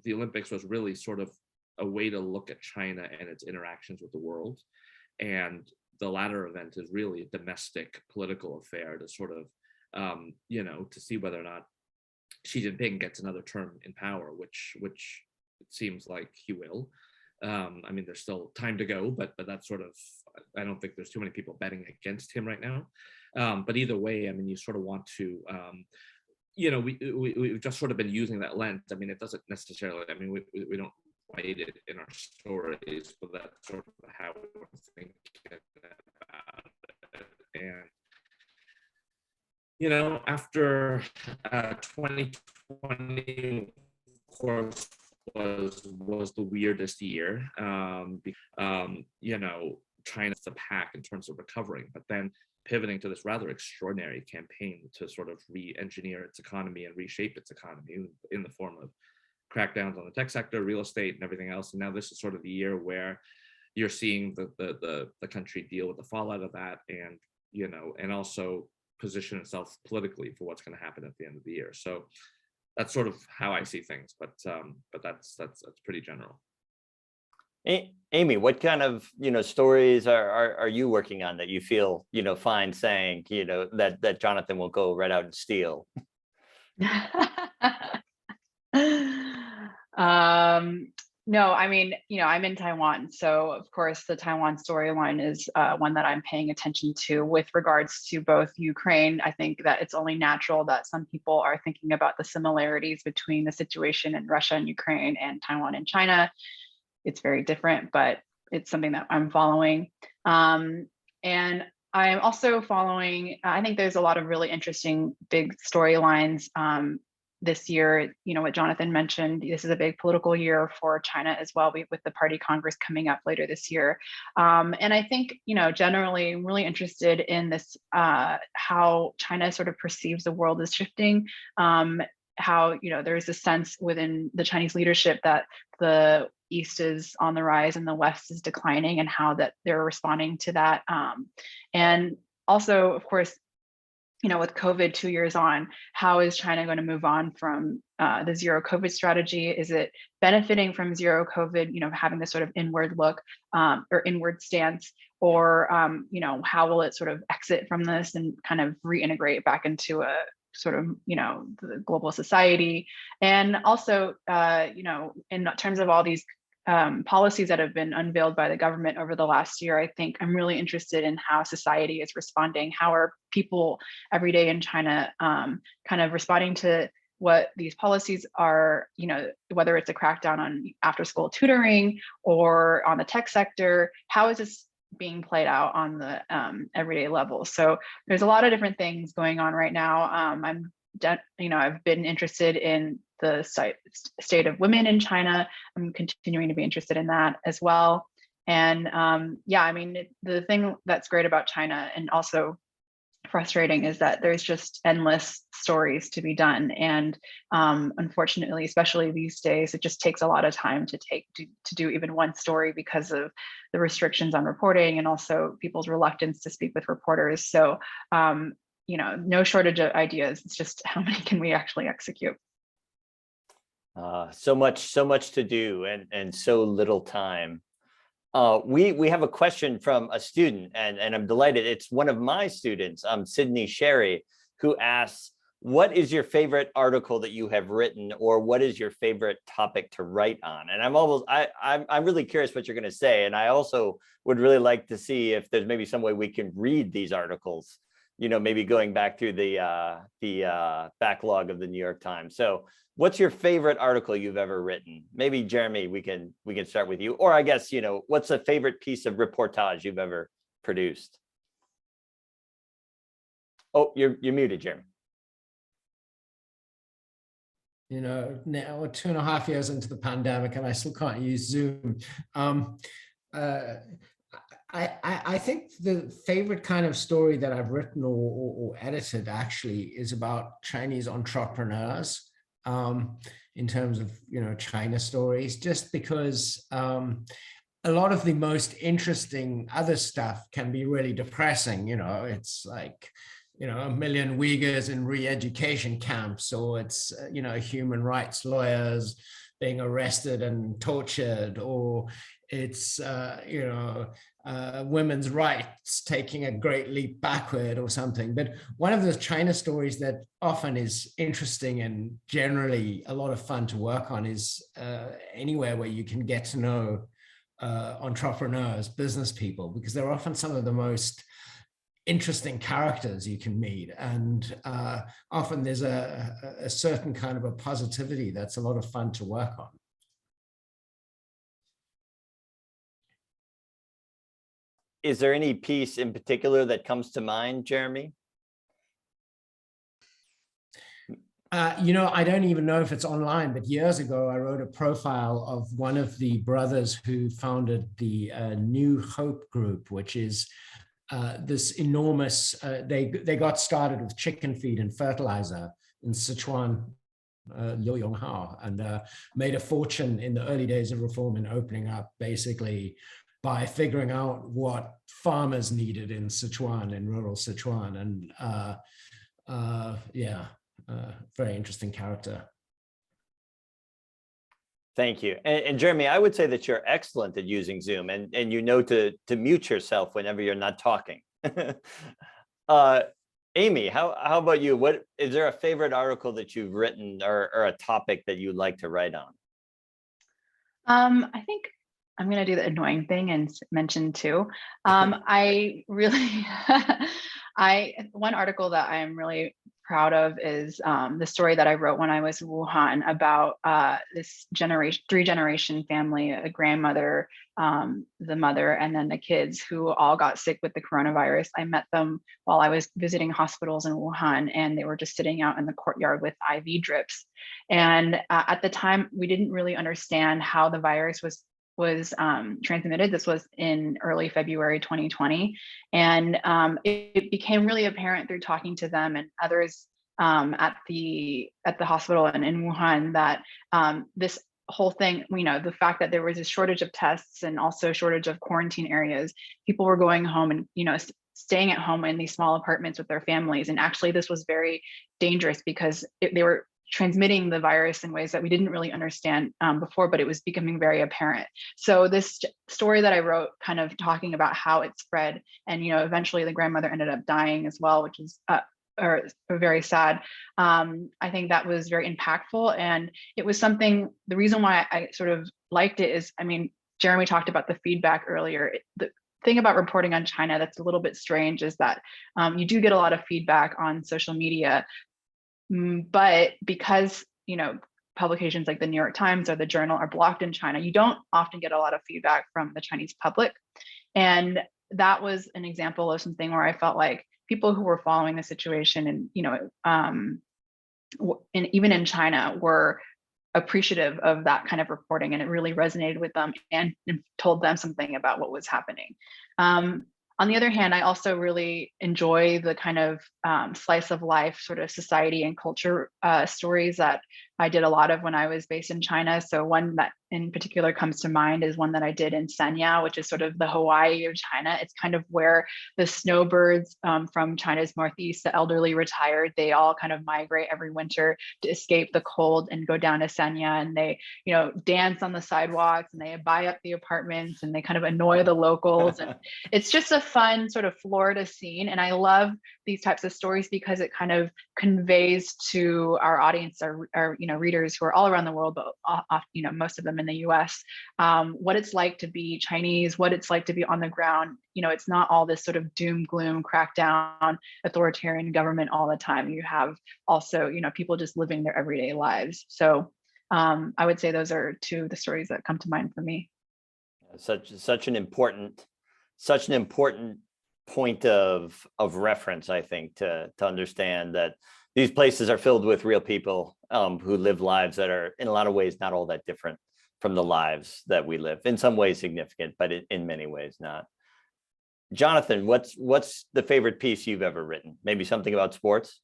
the Olympics was really sort of a way to look at China and its interactions with the world. And the latter event is really a domestic political affair to sort of, to see whether or not Xi Jinping gets another term in power, which it seems like he will. I mean, there's still time to go, but that's sort of, I don't think there's too many people betting against him right now. But either way, I mean, you sort of want to, we've just sort of been using that lens. I mean, it doesn't necessarily, I mean, we don't write it in our stories, but that's sort of how we're thinking about it. And, after 2020, of course, was the weirdest year. China's the pack in terms of recovering, but then pivoting to this rather extraordinary campaign to sort of re-engineer its economy and reshape its economy in the form of crackdowns on the tech sector, real estate, and everything else. And now this is sort of the year where you're seeing the country deal with the fallout of that, and and also position itself politically for what's going to happen at the end of the year. So that's sort of how I see things, but that's pretty general. Amy, what kind of stories are you working on that you feel fine saying that Jonathan will go right out and steal? No, I mean, I'm in Taiwan, so of course the Taiwan storyline is one that I'm paying attention to with regards to both Ukraine. I think that it's only natural that some people are thinking about the similarities between the situation in Russia and Ukraine and Taiwan and China. It's very different, but it's something that I'm following. And I'm also following, I think there's a lot of really interesting big storylines this year. What Jonathan mentioned, this is a big political year for China as well, with the Party Congress coming up later this year. And I think, generally I'm really interested in this, how China sort of perceives the world is shifting. How, there's a sense within the Chinese leadership that the East is on the rise and the West is declining, and how that they're responding to that. And also, of course, with COVID 2 years on, how is China going to move on from the zero COVID strategy? Is it benefiting from zero COVID, having this sort of inward look or inward stance, or, how will it sort of exit from this and kind of reintegrate back into a sort of, the global society? And also, in terms of all these policies that have been unveiled by the government over the last year, I think I'm really interested in how society is responding. How are people every day in China kind of responding to what these policies are, whether it's a crackdown on after-school tutoring or on the tech sector? How is this being played out on the everyday level? So there's a lot of different things going on right now. I've been interested in the state of women in China. I'm continuing to be interested in that as well. And the thing that's great about China, and also frustrating, is that there's just endless stories to be done. And unfortunately, especially these days, it just takes a lot of time to do even one story because of the restrictions on reporting and also people's reluctance to speak with reporters. So, no shortage of ideas. It's just how many can we actually execute? So much to do and so little time. We have a question from a student, and I'm delighted. It's one of my students, Sydney Sherry, who asks, what is your favorite article that you have written, or what is your favorite topic to write on? And I'm really curious what you're going to say. And I also would really like to see if there's maybe some way we can read these articles, maybe going back through the backlog of the New York Times. So what's your favorite article you've ever written? Maybe Jeremy, we can start with you. Or I guess, what's a favorite piece of reportage you've ever produced? Oh, you're muted, Jeremy. Now we're 2.5 years into the pandemic and I still can't use Zoom. I think the favorite kind of story that I've written or edited actually is about Chinese entrepreneurs. In terms of China stories, just because a lot of the most interesting other stuff can be really depressing. It's like a million Uyghurs in re-education camps, or it's human rights lawyers being arrested and tortured, or it's women's rights taking a great leap backward or something. But one of the China stories that often is interesting and generally a lot of fun to work on is anywhere where you can get to know entrepreneurs, business people, because they're often some of the most interesting characters you can meet. And often there's a certain kind of a positivity that's a lot of fun to work on. Is there any piece in particular that comes to mind, Jeremy? I don't even know if it's online, but years ago, I wrote a profile of one of the brothers who founded the New Hope Group, which is this enormous, they got started with chicken feed and fertilizer in Sichuan, Liu Yonghao, and made a fortune in the early days of reform in opening up, basically by figuring out what farmers needed in Sichuan, in rural Sichuan. And very interesting character. Thank you. And Jeremy, I would say that you're excellent at using Zoom, and you know to mute yourself whenever you're not talking. Amy, how about you? What is there a favorite article that you've written or a topic that you'd like to write on? I think I'm going to do the annoying thing and mention two. I really, one article that I'm really proud of is the story that I wrote when I was in Wuhan about this three-generation family, a grandmother, the mother, and then the kids who all got sick with the coronavirus. I met them while I was visiting hospitals in Wuhan, and they were just sitting out in the courtyard with IV drips. And at the time, we didn't really understand how the virus was transmitted. This was in early February 2020. And it became really apparent through talking to them and others at the hospital and in Wuhan that this whole thing, the fact that there was a shortage of tests and also shortage of quarantine areas, people were going home and, staying at home in these small apartments with their families. And actually this was very dangerous because they were transmitting the virus in ways that we didn't really understand before, but it was becoming very apparent. So this story that I wrote, kind of talking about how it spread, and eventually the grandmother ended up dying as well, which is very sad. I think that was very impactful, and it was something. The reason why I sort of liked it is, Jeremy talked about the feedback earlier. The thing about reporting on China that's a little bit strange is that you do get a lot of feedback on social media. But because, publications like the New York Times or the Journal are blocked in China, you don't often get a lot of feedback from the Chinese public. And that was an example of something where I felt like people who were following the situation and, even in China were appreciative of that kind of reporting, and it really resonated with them and told them something about what was happening. On the other hand, I also really enjoy the kind of slice of life sort of society and culture stories that I did a lot of when I was based in China. So one that in particular comes to mind is one that I did in Sanya, which is sort of the Hawaii of China. It's kind of where the snowbirds from China's northeast, the elderly retired, they all kind of migrate every winter to escape the cold and go down to Sanya, and they, dance on the sidewalks, and they buy up the apartments, and they kind of annoy the locals. And it's just a fun sort of Florida scene. And I love these types of stories because it kind of conveys to our audience, our readers who are all around the world, but most of them in the US, what it's like to be Chinese, what it's like to be on the ground. It's not all this sort of doom, gloom, crackdown, authoritarian government all the time. You have also, people just living their everyday lives. So I would say those are two of the stories that come to mind for me. Such an important point of reference, I think, to understand that these places are filled with real people who live lives that are in a lot of ways not all that different from the lives that we live. In some ways significant, but in many ways not. Jonathan, what's the favorite piece you've ever written? Maybe something about sports?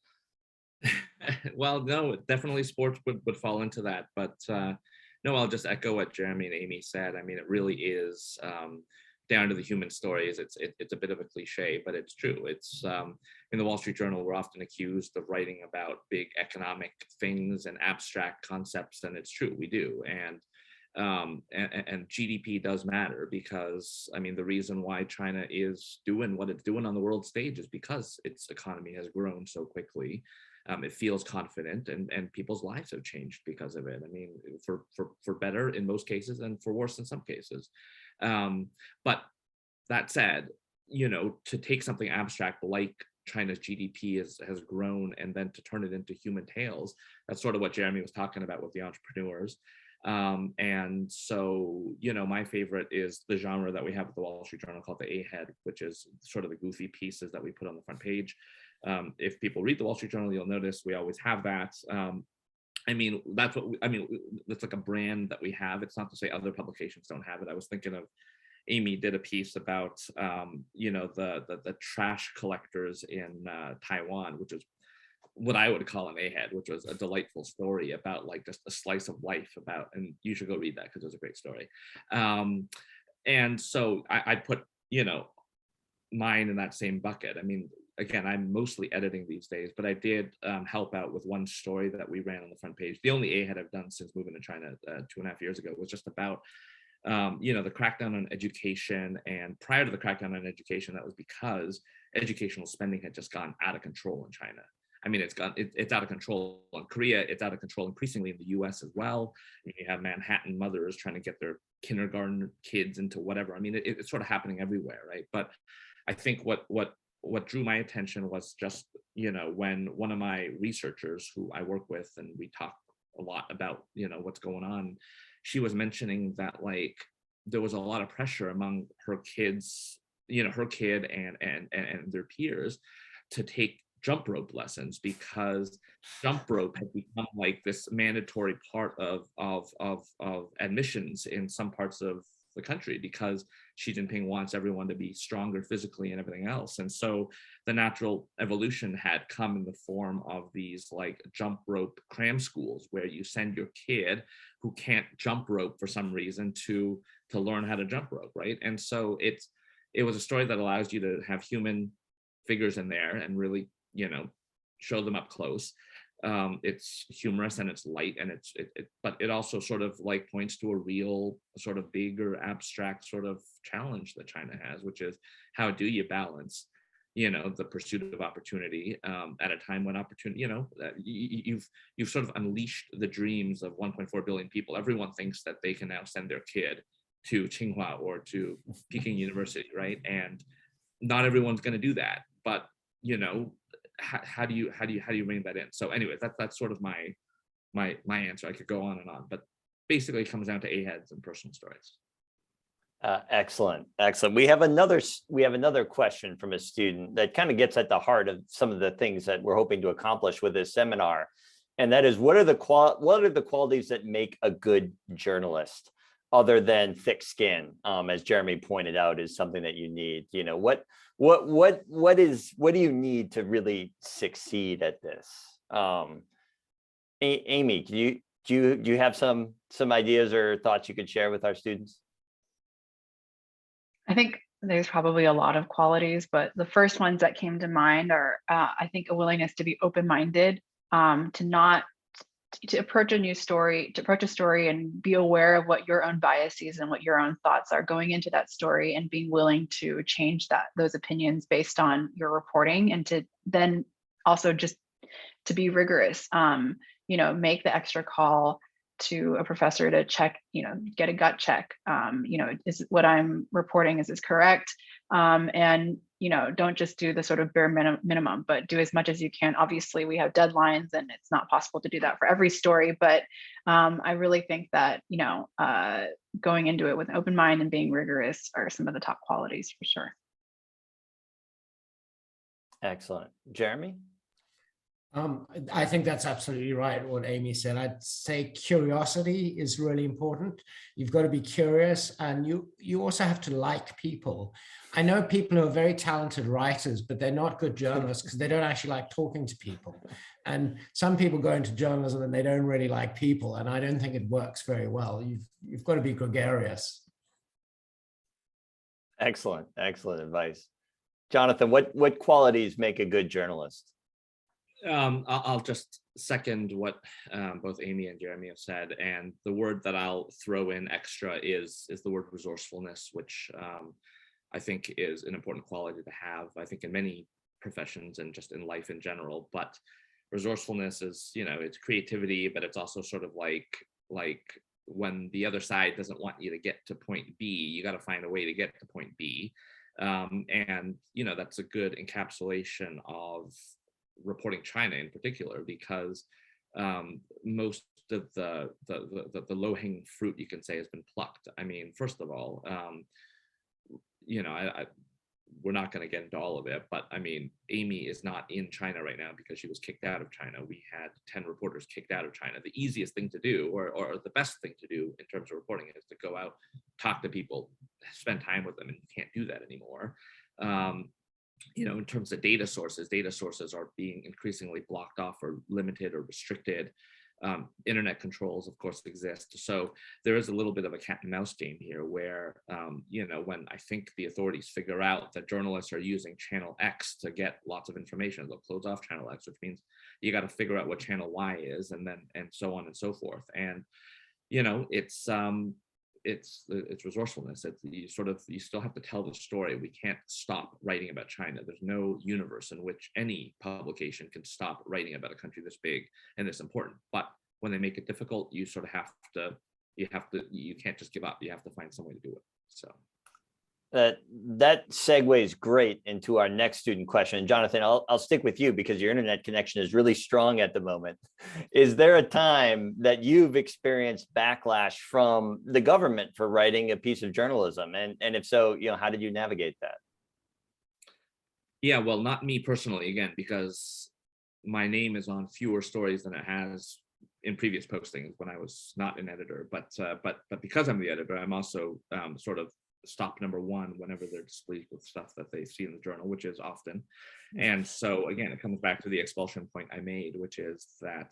Well, no, definitely sports would fall into that. But no, I'll just echo what Jeremy and Amy said. It really is down to the human stories. It's a bit of a cliche, but it's true. It's in the Wall Street Journal, we're often accused of writing about big economic things and abstract concepts, and it's true, we do. And GDP does matter because, the reason why China is doing what it's doing on the world stage is because its economy has grown so quickly. It feels confident, and people's lives have changed because of it. For better in most cases, and for worse in some cases. But that said, to take something abstract like China's GDP has grown and then to turn it into human tales, that's sort of what Jeremy was talking about with the entrepreneurs. And so, my favorite is the genre that we have at the Wall Street Journal called the A-head, which is sort of the goofy pieces that we put on the front page. If people read the Wall Street Journal, you'll notice we always have that. That's like a brand that we have. It's not to say other publications don't have it. I was thinking of Amy did a piece about, the trash collectors in Taiwan, which is what I would call an A-head, which was a delightful story about like just a slice of life about, and you should go read that because it was a great story. And so I put, you know, mine in that same bucket. I mean, again, I'm mostly editing these days, but I did help out with one story that we ran on the front page. The only A-head I've done since moving to China 2.5 years ago was just about, you know, the crackdown on education. And prior to the crackdown on education, that was because educational spending had just gone out of control in China. I mean, it's out of control in Korea. It's out of control increasingly in the US as well. You have Manhattan mothers trying to get their kindergarten kids into whatever. I mean, it's sort of happening everywhere, right? But I think what drew my attention was just, you know, when one of my researchers who I work with, and we talk a lot about, you know, what's going on, she was mentioning that like there was a lot of pressure among her kids, you know, her kid and their peers to take jump rope lessons, because jump rope had become like this mandatory part of admissions in some parts of the country, because Xi Jinping wants everyone to be stronger physically and everything else. And so the natural evolution had come in the form of these like jump rope cram schools, where you send your kid who can't jump rope for some reason to learn how to jump rope, right? And so it was a story that allows you to have human figures in there and really, you know, show them up close. It's humorous and it's light, and but it also sort of like points to a real sort of bigger abstract sort of challenge that China has, which is how do you balance, you know, the pursuit of opportunity at a time when opportunity, you know, you've sort of unleashed the dreams of 1.4 billion people. Everyone thinks that they can now send their kid to Tsinghua or to Peking University, right? And not everyone's going to do that, but you know, how do you rein that in? So anyway, that's sort of my answer. I could go on and on, but basically it comes down to A-heads and personal stories. Excellent. We have another question from a student that kind of gets at the heart of some of the things that we're hoping to accomplish with this seminar, and that is, what are the qualities that make a good journalist, other than thick skin, as Jeremy pointed out, is something that you need. You know, what do you need to really succeed at this? Amy, do you have some ideas or thoughts you could share with our students? I think there's probably a lot of qualities, but the first ones that came to mind are, I think, a willingness to be open-minded, to approach a story and be aware of what your own biases and what your own thoughts are going into that story, and being willing to change those opinions based on your reporting, and to then also just to be rigorous, you know, make the extra call to a professor to check, you know, get a gut check, you know, is what I'm reporting, is this correct? And, you know, don't just do the sort of bare minimum, but do as much as you can. Obviously, we have deadlines and it's not possible to do that for every story, but I really think that, you know, going into it with an open mind and being rigorous are some of the top qualities for sure. Excellent. Jeremy? I think that's absolutely right, what Amy said. I'd say curiosity is really important. You've got to be curious, and you also have to like people. I know people who are very talented writers, but they're not good journalists because they don't actually like talking to people. And some people go into journalism and they don't really like people, and I don't think it works very well. You've got to be gregarious. Excellent advice. Jonathan, what qualities make a good journalist? I'll just second what both Amy and Jeremy have said, and the word that I'll throw in extra is the word resourcefulness, which I think is an important quality to have, I think, in many professions and just in life in general. But resourcefulness is, you know, it's creativity, but it's also sort of like when the other side doesn't want you to get to point B, you got to find a way to get to point B. And, you know, that's a good encapsulation of reporting China in particular, because most of the low-hanging fruit, you can say, has been plucked. I mean, first of all, you know, we're not going to get into all of it, but I mean, Amy is not in China right now because she was kicked out of China. We had 10 reporters kicked out of China. The easiest thing to do, or the best thing to do in terms of reporting, is to go out, talk to people, spend time with them, and you can't do that anymore. in terms of data sources are being increasingly blocked off or limited or restricted. Internet controls, of course, exist. So there is a little bit of a cat and mouse game here where, when I think the authorities figure out that journalists are using channel X to get lots of information, they'll close off channel X, which means you got to figure out what channel Y is, and so on and so forth. And, it's resourcefulness. You still have to tell the story. We can't stop writing about China. There's no universe in which any publication can stop writing about a country this big and this important. But when they make it difficult, you sort of you can't just give up. You have to find some way to do it. So that segues great into our next student question. Jonathan, I'll stick with you because your internet connection is really strong at the moment. Is there a time that you've experienced backlash from the government for writing a piece of journalism? And if so, how did you navigate that? Yeah, well, not me personally, again, because my name is on fewer stories than it has in previous postings when I was not an editor. But because I'm the editor, I'm also sort of stop number one whenever they're displeased with stuff that they see in the journal, which is often. And so again, it comes back to the expulsion point I made, which is that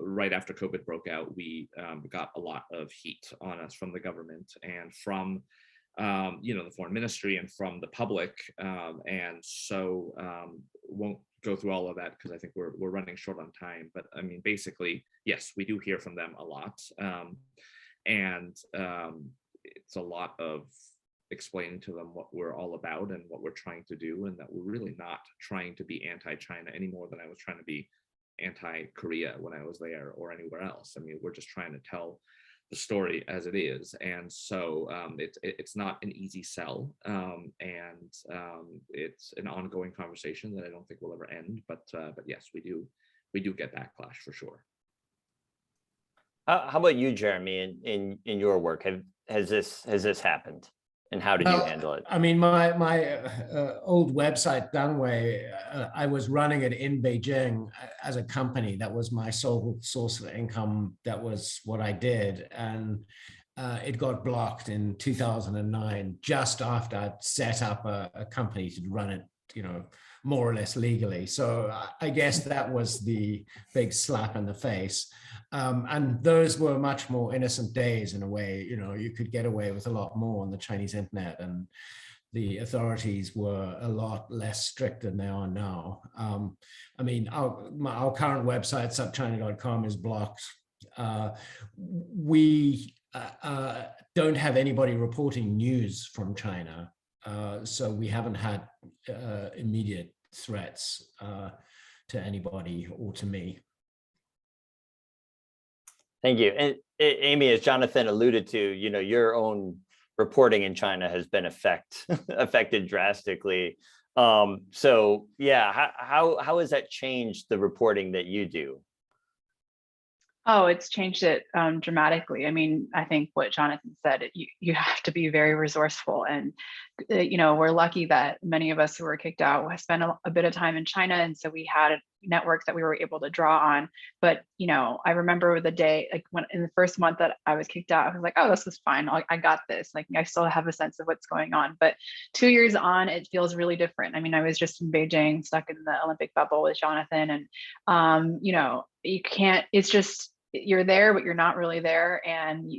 right after COVID broke out, we got a lot of heat on us from the government and from the foreign ministry and from the public, and so won't go through all of that because I think we're running short on time. But I mean, basically, yes, we do hear from them a lot, and it's a lot of explaining to them what we're all about and what we're trying to do, and that we're really not trying to be anti-China any more than I was trying to be anti-Korea when I was there or anywhere else. I mean, we're just trying to tell the story as it is, and so it's not an easy sell, and it's an ongoing conversation that I don't think will ever end. But yes, we do get backlash for sure. How about you, Jeremy? In your work, has this happened, and how did you handle it? I mean, my old website, Dunway, I was running it in Beijing as a company. That was my sole source of income. That was what I did, and it got blocked in 2009, just after I'd set up a company to run it, more or less legally. So I guess that was the big slap in the face. And those were much more innocent days in a way. You could get away with a lot more on the Chinese internet, and the authorities were a lot less strict than they are now. I mean, our current website, subchina.com, is blocked. We don't have anybody reporting news from China. So we haven't had immediate threats to anybody or to me. Thank you. And Amy, as Jonathan alluded to, your own reporting in China has been affected drastically. So yeah, how has that changed the reporting that you do? Oh, it's changed it dramatically. I mean, I think what Jonathan said, you have to be very resourceful. And, we're lucky that many of us who were kicked out spent a bit of time in China. And so we had networks that we were able to draw on. But, I remember the day, like when in the first month that I was kicked out, I was like, oh, this is fine. I got this. Like, I still have a sense of what's going on. But 2 years on, it feels really different. I mean, I was just in Beijing, stuck in the Olympic bubble with Jonathan. And, you can't, it's just, you're there, but you're not really there. And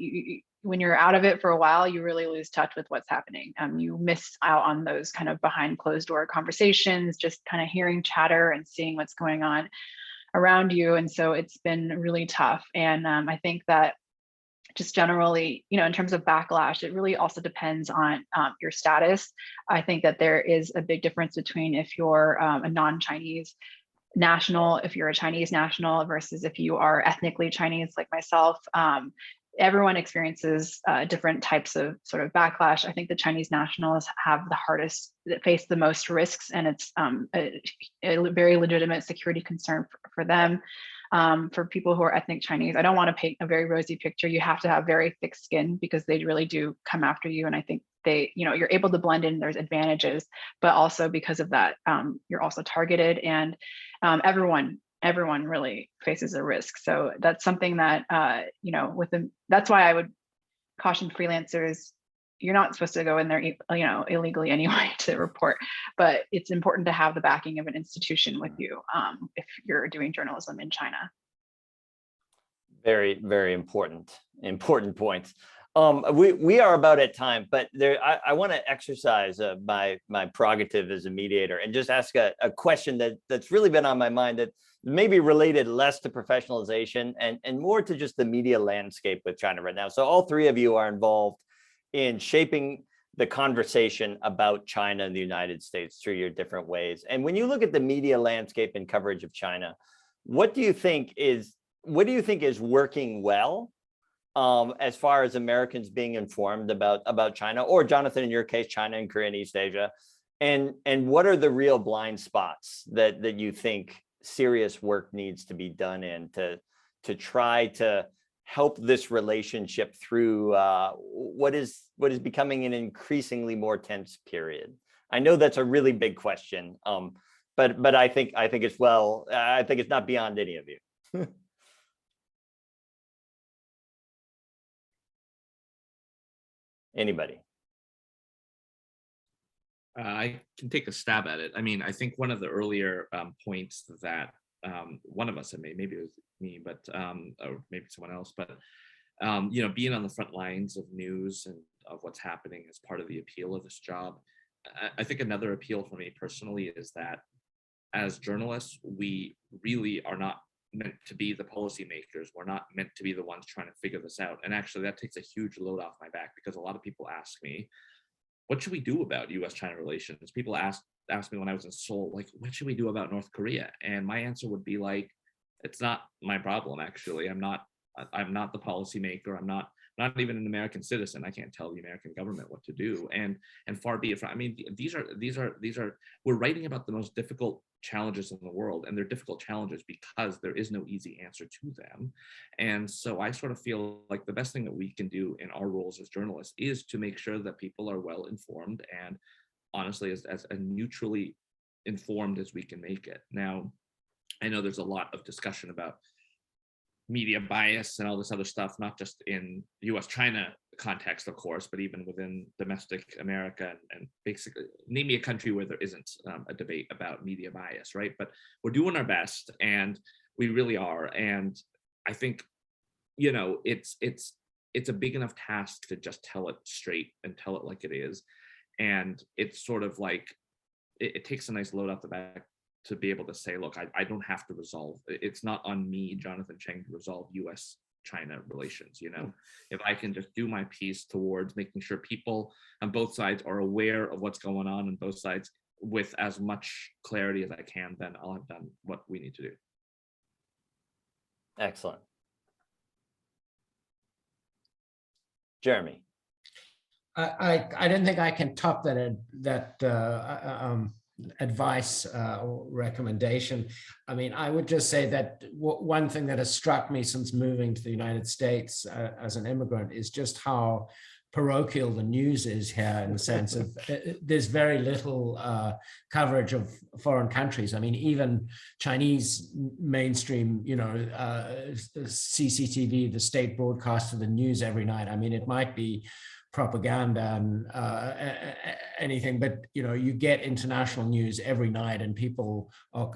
when you're out of it for a while, you really lose touch with what's happening. You miss out on those kind of behind closed door conversations, just kind of hearing chatter and seeing what's going on around you. And so it's been really tough. And I think that just generally, in terms of backlash, it really also depends on your status. I think that there is a big difference between if you're a non-Chinese national, if you're a Chinese national versus if you are ethnically Chinese like myself. Everyone experiences different types of sort of backlash. I think the Chinese nationals have the hardest, that face the most risks, and it's a very legitimate security concern for them. For people who are ethnic Chinese, I don't want to paint a very rosy picture. You have to have very thick skin because they really do come after you. And I think you're able to blend in, there's advantages, but also because of that, you're also targeted, and everyone really faces a risk. So that's something that, that's why I would caution freelancers you're not supposed to go in there, illegally anyway to report, but it's important to have the backing of an institution with you if you're doing journalism in China. Very, very important points. We are about at time, but I want to exercise my prerogative as a mediator and just ask a question that's really been on my mind that maybe related less to professionalization and more to just the media landscape with China right now. So all three of you are involved in shaping the conversation about China and the United States through your different ways. And when you look at the media landscape and coverage of China, what do you think is working well as far as Americans being informed about China, or Jonathan, in your case, China and Korea and East Asia, and what are the real blind spots that you think serious work needs to be done in to try to help this relationship through what is becoming an increasingly more tense period? I know that's a really big question, but I think it's I think it's not beyond any of you. Anybody? I can take a stab at it. I mean, I think one of the earlier points that one of us had made, maybe it was me, but or maybe someone else, but being on the front lines of news and of what's happening is part of the appeal of this job. I think another appeal for me personally is that as journalists, we really are not meant to be the policymakers. We're not meant to be the ones trying to figure this out. And actually that takes a huge load off my back, because a lot of people ask me, what should we do about US-China relations? People asked me when I was in Seoul, like, what should we do about North Korea? And my answer would be like, it's not my problem, actually. I'm not the policymaker. I'm not even an American citizen. I can't tell the American government what to do. And far be it from, I mean, these are, we're writing about the most difficult challenges in the world, and they're difficult challenges because there is no easy answer to them. And so I sort of feel like the best thing that we can do in our roles as journalists is to make sure that people are well informed, and honestly, as neutrally informed as we can make it. Now, I know there's a lot of discussion about media bias and all this other stuff, not just in US-China context, of course, but even within domestic America, and basically name me a country where there isn't a debate about media bias, right? But we're doing our best, and we really are. And I think, it's a big enough task to just tell it straight and tell it like it is. And it's sort of like, it takes a nice load off the back to be able to say, look, I don't have to resolve, it's not on me, Jonathan Cheng, to resolve US-China relations. If I can just do my piece towards making sure people on both sides are aware of what's going on both sides with as much clarity as I can, then I'll have done what we need to do. Excellent. Jeremy. I don't think I can top that advice or recommendation. I mean, I would just say that one thing that has struck me since moving to the United States as an immigrant is just how parochial the news is here, in the sense of there's very little coverage of foreign countries. I mean, even Chinese mainstream, CCTV, the state broadcast of the news every night. I mean, it might be propaganda and anything, but you get international news every night, and people are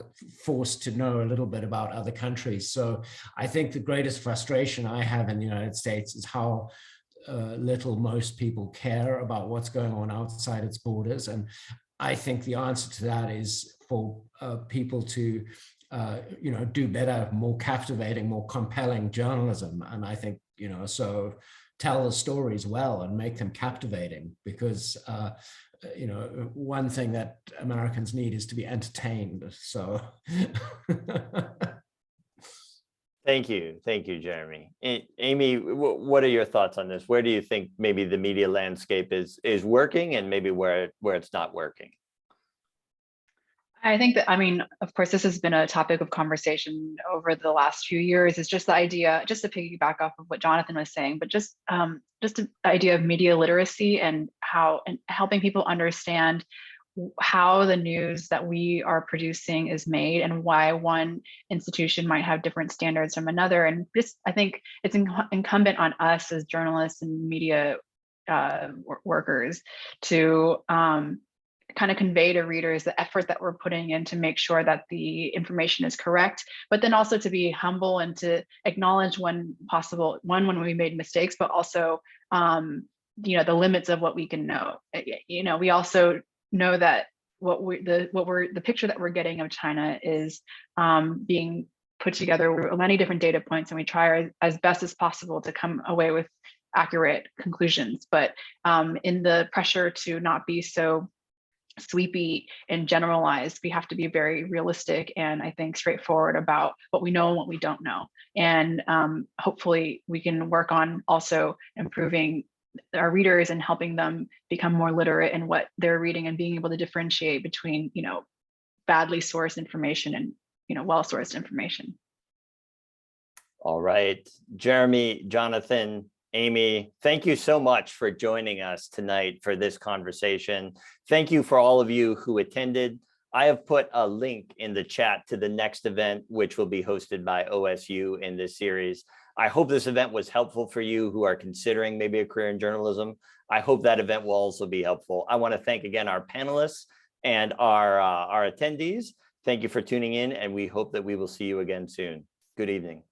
forced to know a little bit about other countries. So I think the greatest frustration I have in the United States is how little most people care about what's going on outside its borders. And I think the answer to that is for people to do better, more captivating, more compelling journalism. And I think, so tell the stories well and make them captivating, because one thing that Americans need is to be entertained. So Thank you, Jeremy. Amy, what are your thoughts on this? Where do you think maybe the media landscape is working, and maybe where it's not working? I think that, of course, this has been a topic of conversation over the last few years. Is just the idea, just to piggyback off of what Jonathan was saying, but just the idea of media literacy and helping people understand how the news that we are producing is made, and why one institution might have different standards from another. And just, I think it's incumbent on us as journalists and media workers to kind of convey to readers the effort that we're putting in to make sure that the information is correct, but then also to be humble and to acknowledge when possible, when we made mistakes, but also, the limits of what we can know. We also know that the picture that we're getting of China is being put together with many different data points, and we try as best as possible to come away with accurate conclusions. But in the pressure to not be so sweepy and generalized, we have to be very realistic and I think straightforward about what we know and what we don't know. And hopefully we can work on also improving our readers and helping them become more literate in what they're reading and being able to differentiate between, badly sourced information and, well-sourced information. All right, Jeremy, Jonathan, Amy, thank you so much for joining us tonight for this conversation. Thank you for all of you who attended. I have put a link in the chat to the next event, which will be hosted by OSU in this series. I hope this event was helpful for you who are considering maybe a career in journalism. I hope that event will also be helpful. I want to thank again our panelists and our attendees. Thank you for tuning in, and we hope that we will see you again soon. Good evening.